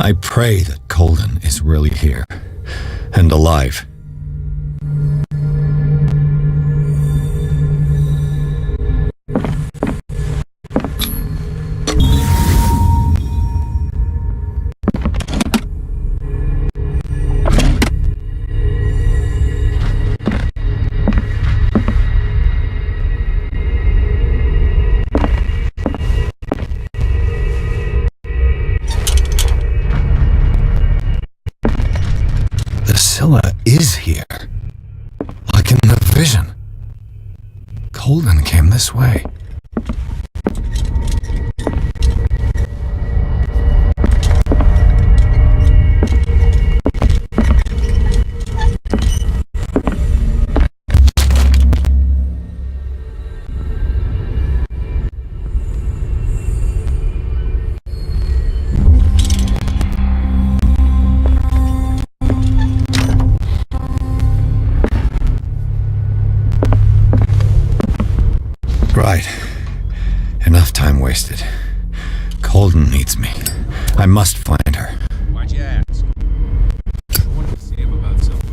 I pray that Colden is really here and alive. Is here. Like in the vision. Colden came this way. right. Enough time wasted. Colden needs me. I must find her. Why'd you ask? I wanted to see him about something.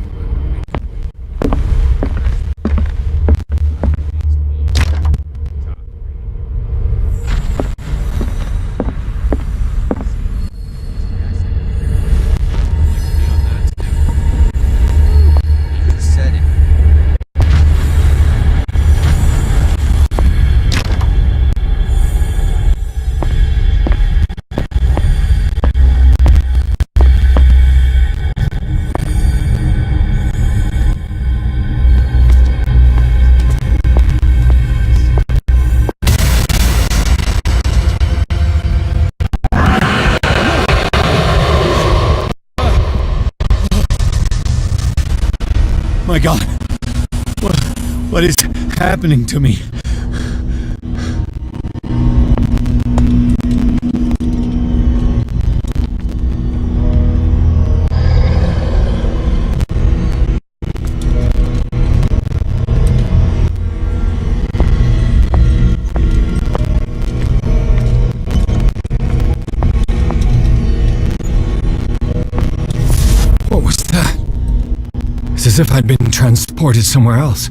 My God, what is happening to me? What was that? It's as if I'd been transported somewhere else.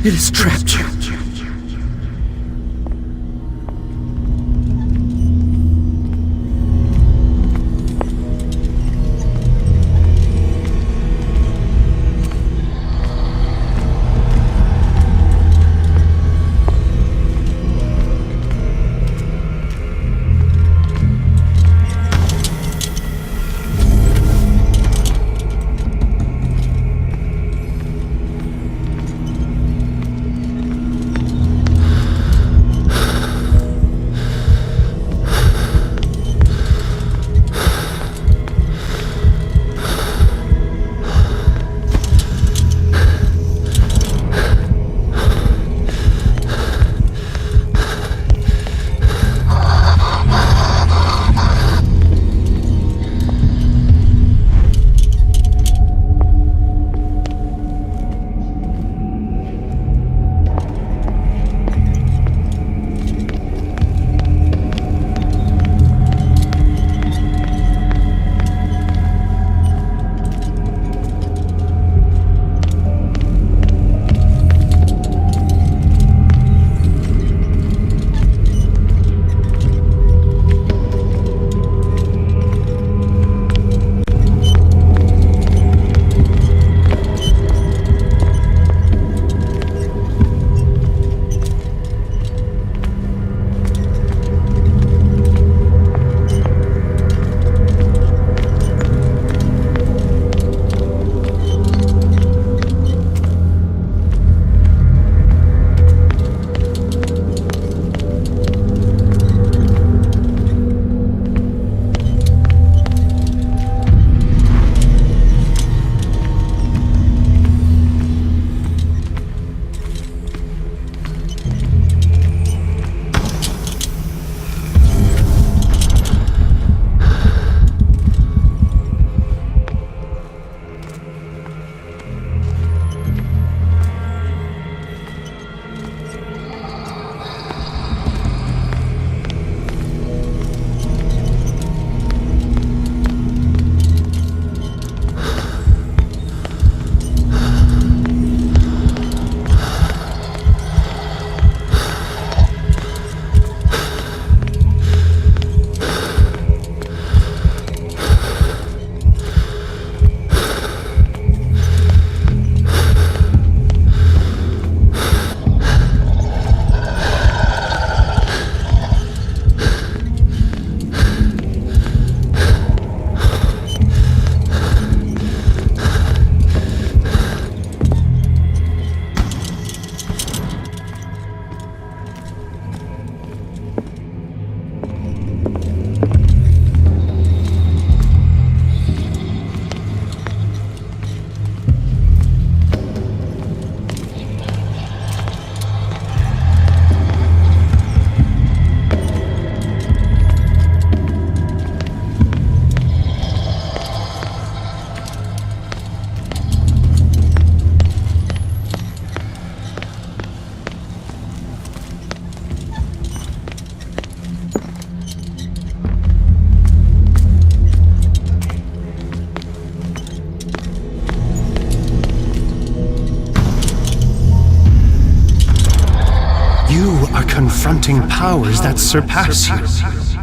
It is trapped. confronting powers that surpass you.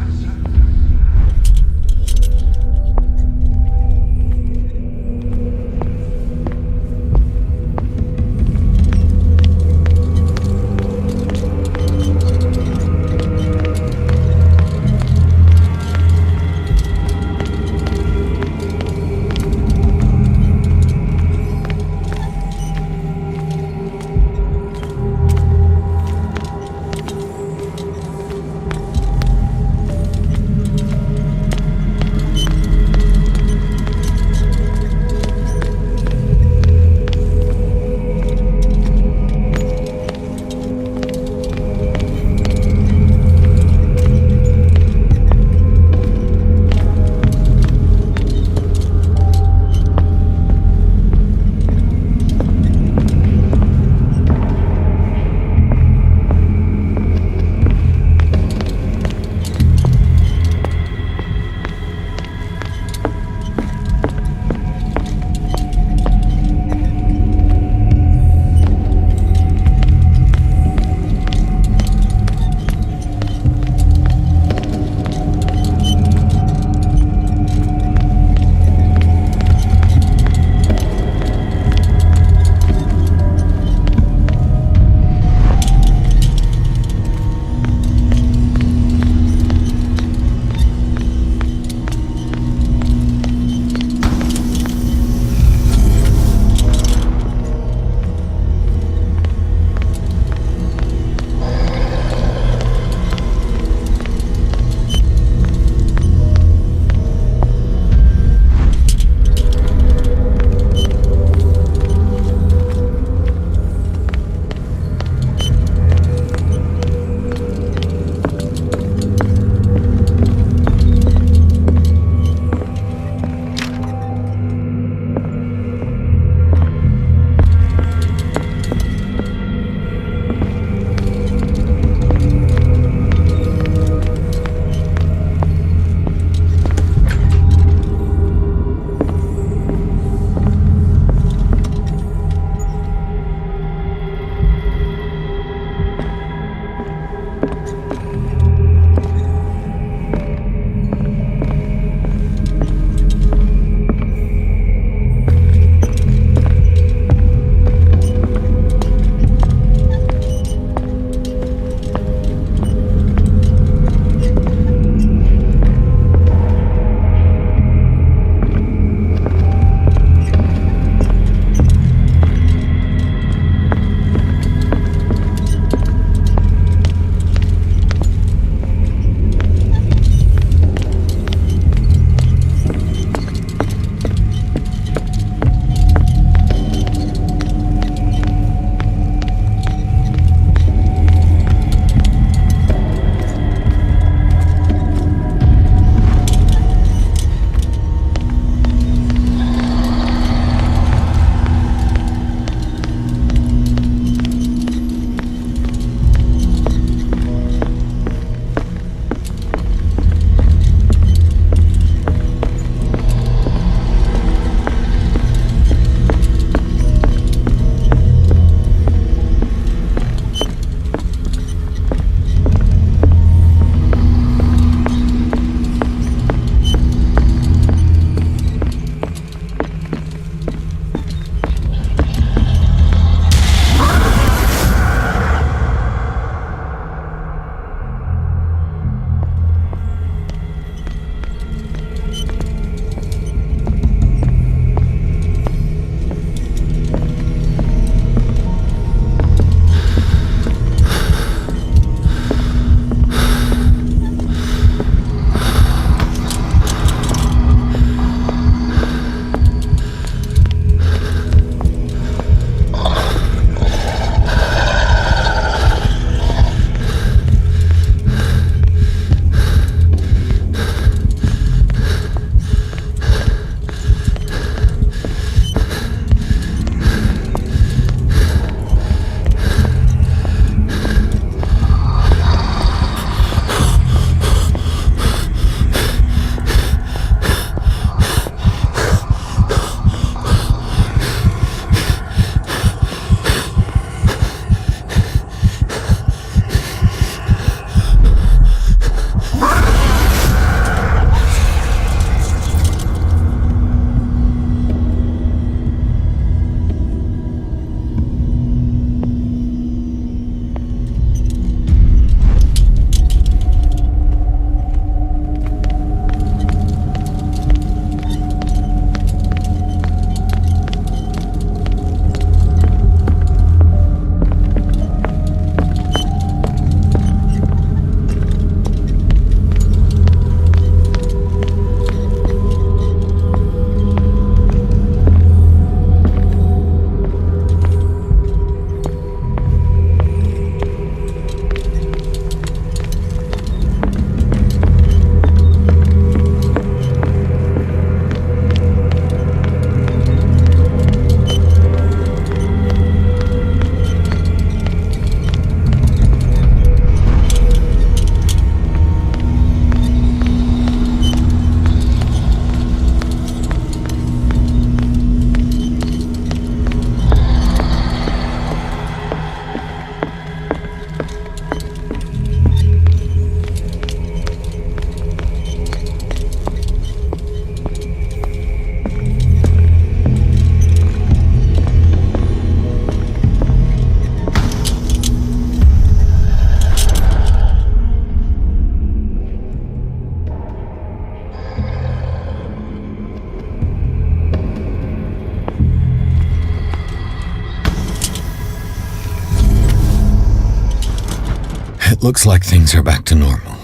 It looks like things are back to normal.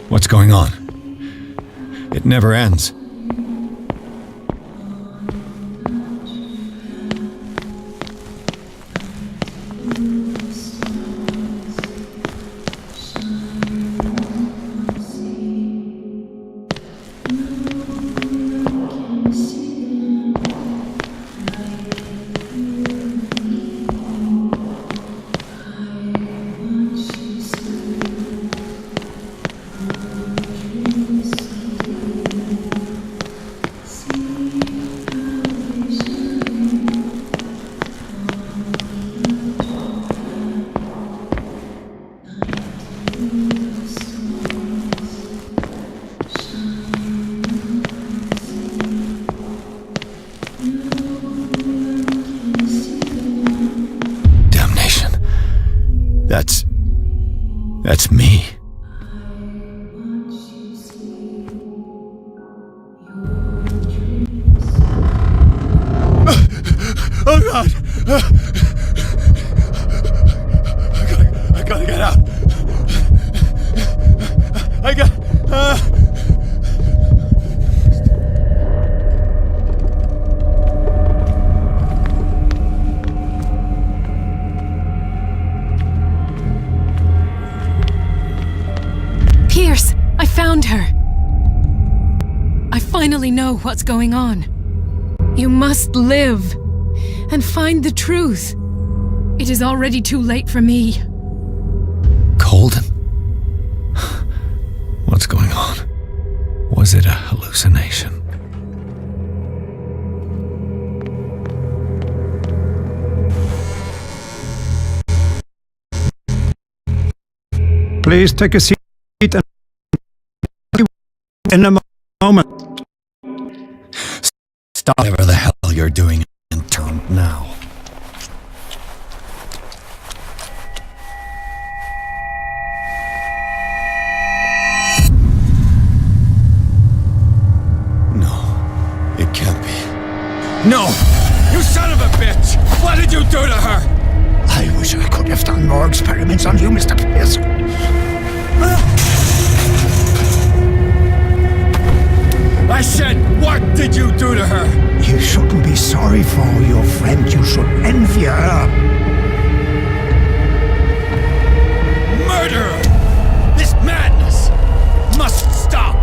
What's going on? It never ends. That's me. Oh God! I gotta get out. Pierce, I found her. I finally know what's going on. You must live and find the truth. It is already too late for me. Colden? What's going on? Was it a hallucination? Please take a seat and in a moment. Stop whatever the hell you're doing and turn now. No, it can't be. No! You son of a bitch! What did you do to her? I wish I could have done more experiments on you, Mr. Pierce. I said, what did you do to her? You shouldn't be sorry for your friend. You should envy her. Murderer! This madness must stop!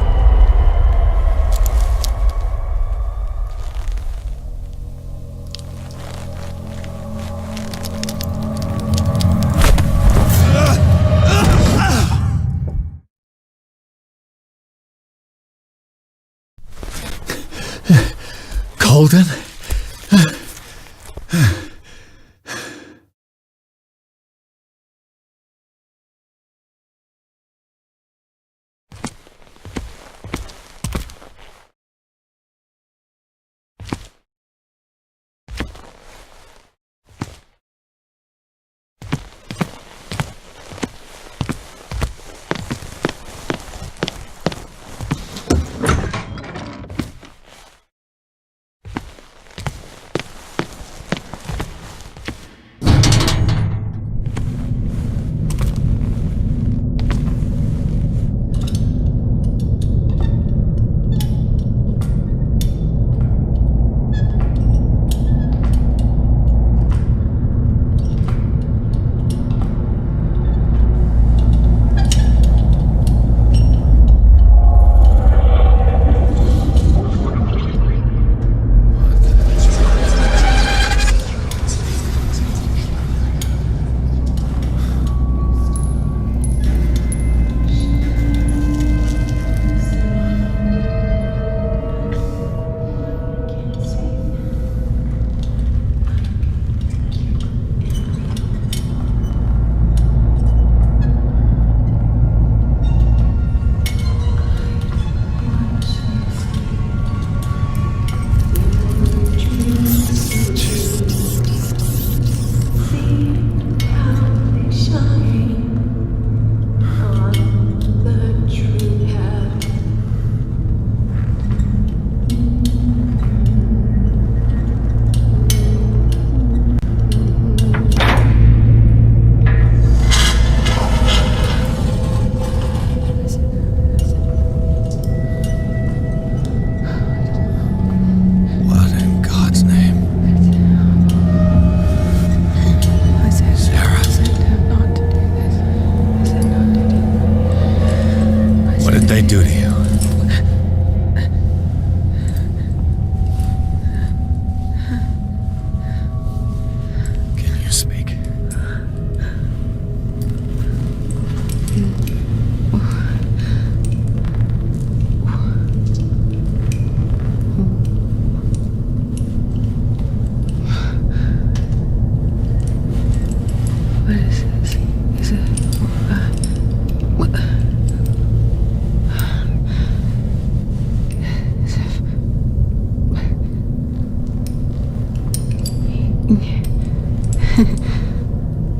Colden?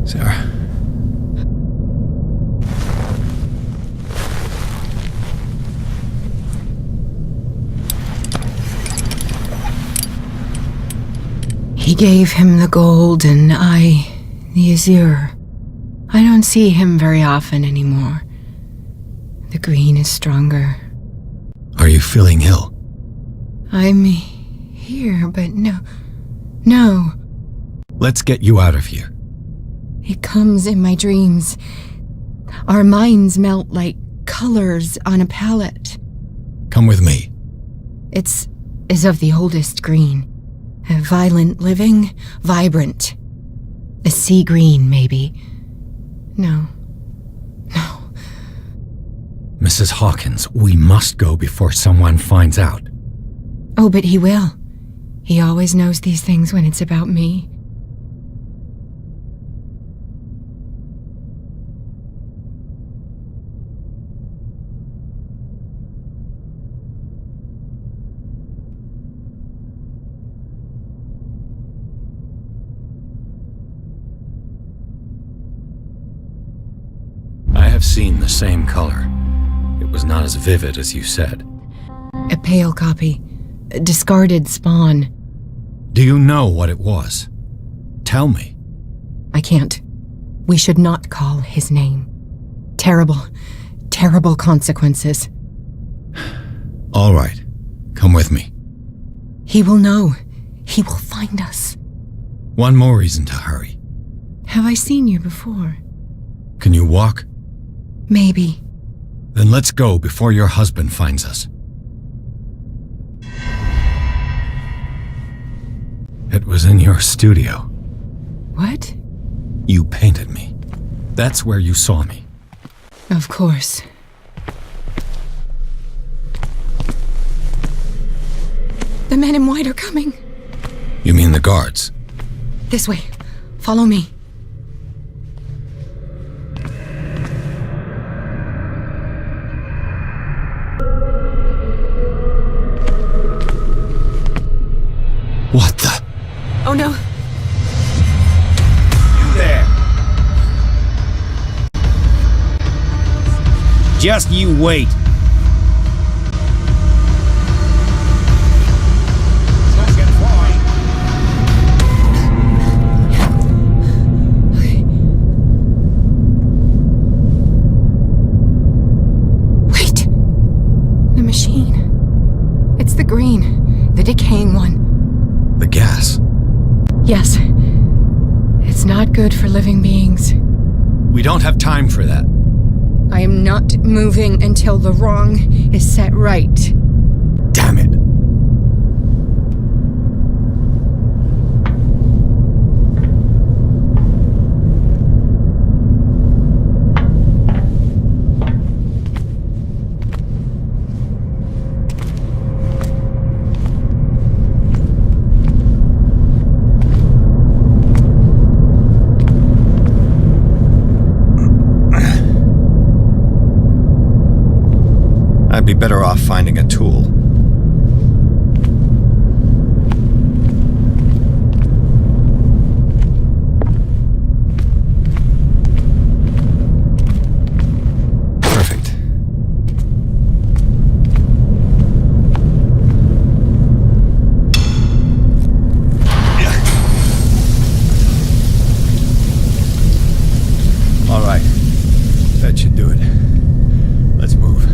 Sarah. He gave him the gold and I the azure. I don't see him very often anymore. The green is stronger. Are you feeling ill? I'm here, but no. Let's get you out of here. It comes in my dreams. Our minds melt like colors on a palette. Come with me. It's of the oldest green. A violent living, vibrant. A sea green, maybe. No. Mrs. Hawkins, we must go before someone finds out. Oh, but he will. He always knows these things when it's about me. I have seen the same color. It was not as vivid as you said. A pale copy. A discarded spawn. Do you know what it was? Tell me. I can't. We should not call his name. Terrible consequences. All right. Come with me. He will know. He will find us. One more reason to hurry. Have I seen you before? Can you walk? Maybe. Then let's go before your husband finds us. It was in your studio. What? You painted me. That's where you saw me. Of course. The men in white are coming. You mean the guards? This way. Follow me. What the? Oh no. You there. Just you wait. Wait. The machine. It's the green. The decaying one. The gas. Yes. It's not good for living beings. We don't have time for that. I am not moving until the wrong is set right. Damn it. I'd be better off finding a tool. Perfect. All right. That should do it. Let's move.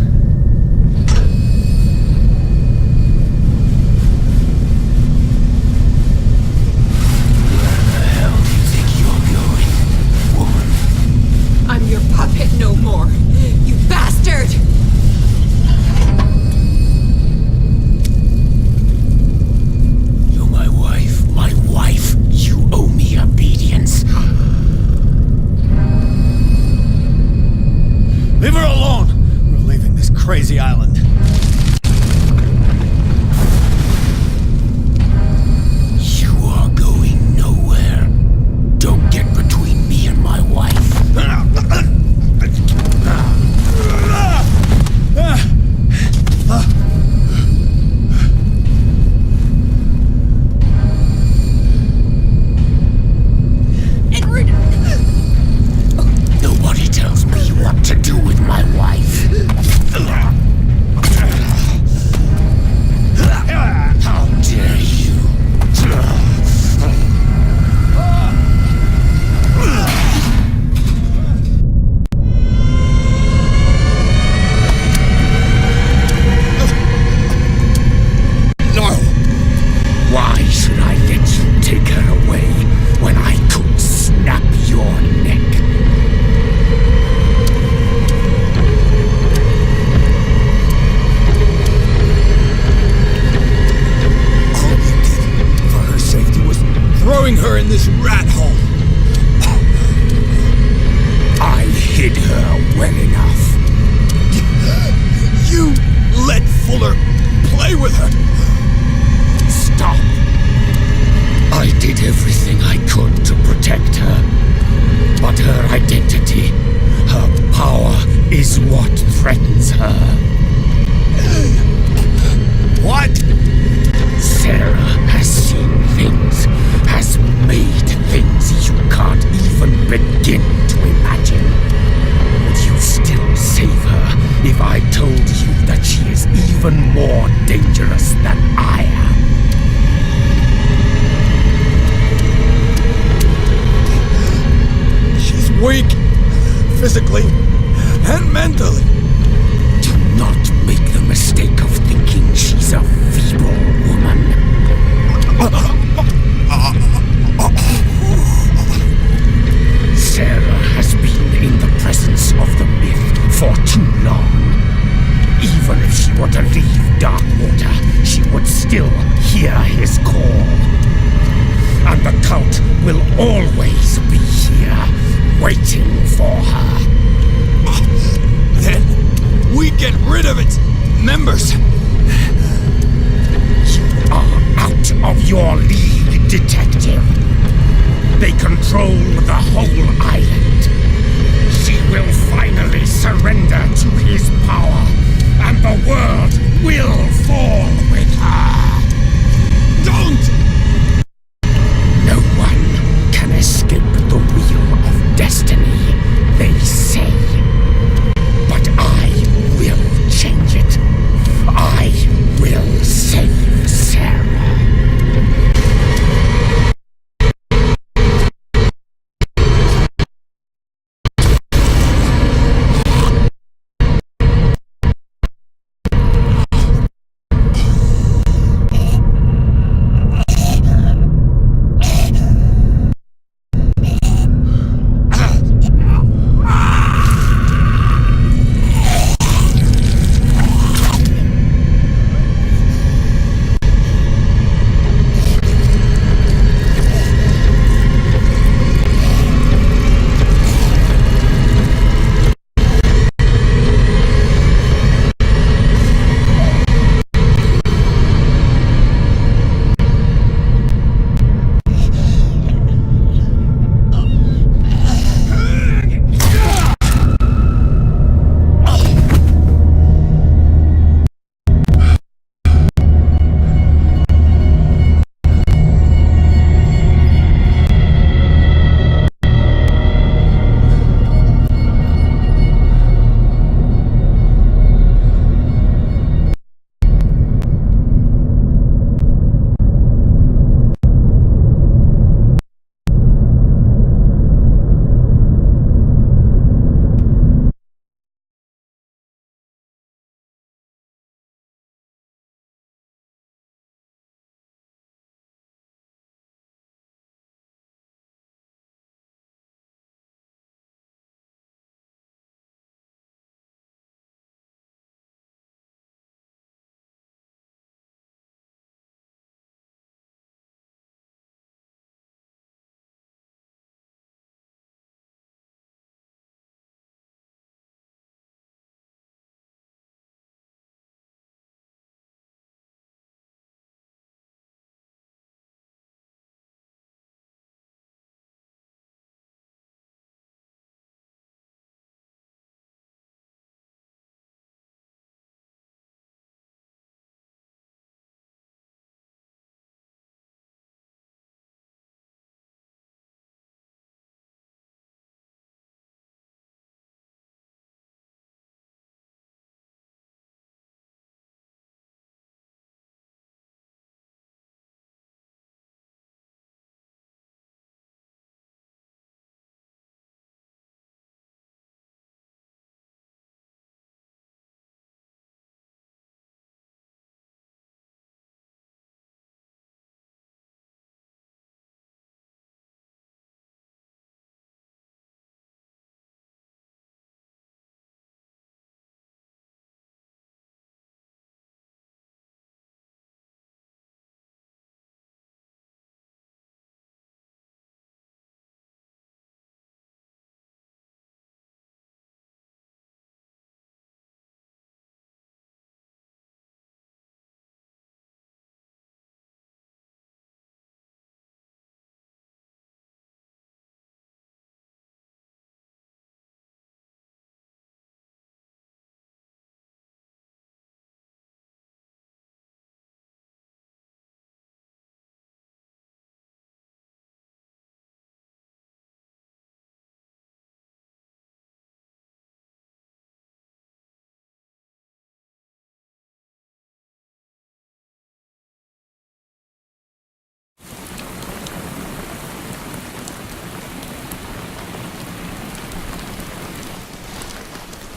this rat hole. I hid her well enough. You let Fuller play with her. Stop. I did everything I could to protect her. But her identity, her power, is what threatens her. What? Sarah has seen things, has made things you can't even begin to imagine. Would you still save her if I told you that she is even more dangerous than I am? She's weak, physically and mentally. Do not make the mistake of thinking she's a feeble woman. Sarah has been in the presence of the myth for too long. Even if she were to leave Darkwater, she would still hear his call. And the cult will always be here, waiting for her. Then we get rid of its members. You are out of your league, detective. They control the whole island. She will finally surrender to his power, and the world will fall with her. Don't! No one can escape the wheel of destiny, they say. But I will change it. I will save Sarah.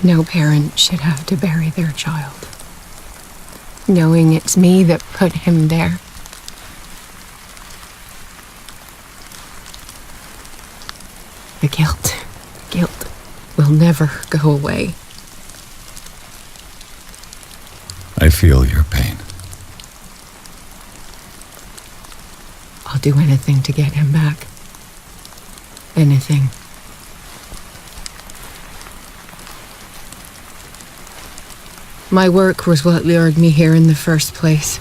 No parent should have to bury their child, knowing it's me that put him there. The guilt will never go away. I feel your pain. I'll do anything to get him back. Anything. My work was what lured me here in the first place.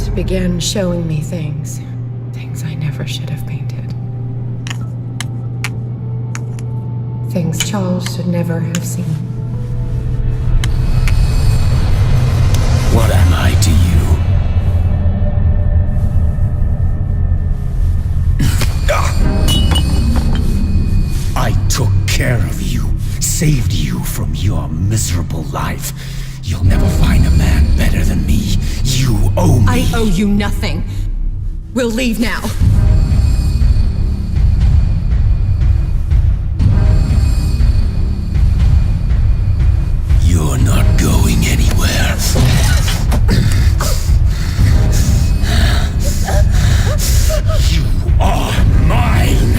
It began showing me things I never should have painted. Things Charles should never have seen. What am I to you? I took care of you, saved you from your miserable life. You'll never find a man better than me. You owe me. I owe you nothing. We'll leave now. You're not going anywhere. You are mine.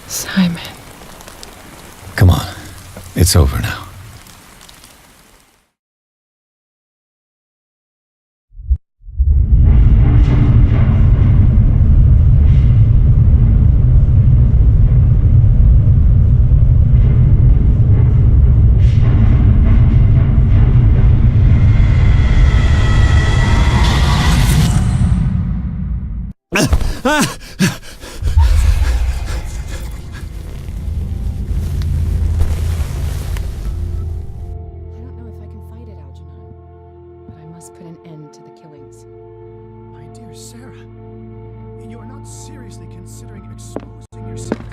Simon. Come on. It's over now. Put an end to the killings. My dear Sarah, you're not seriously considering exposing yourself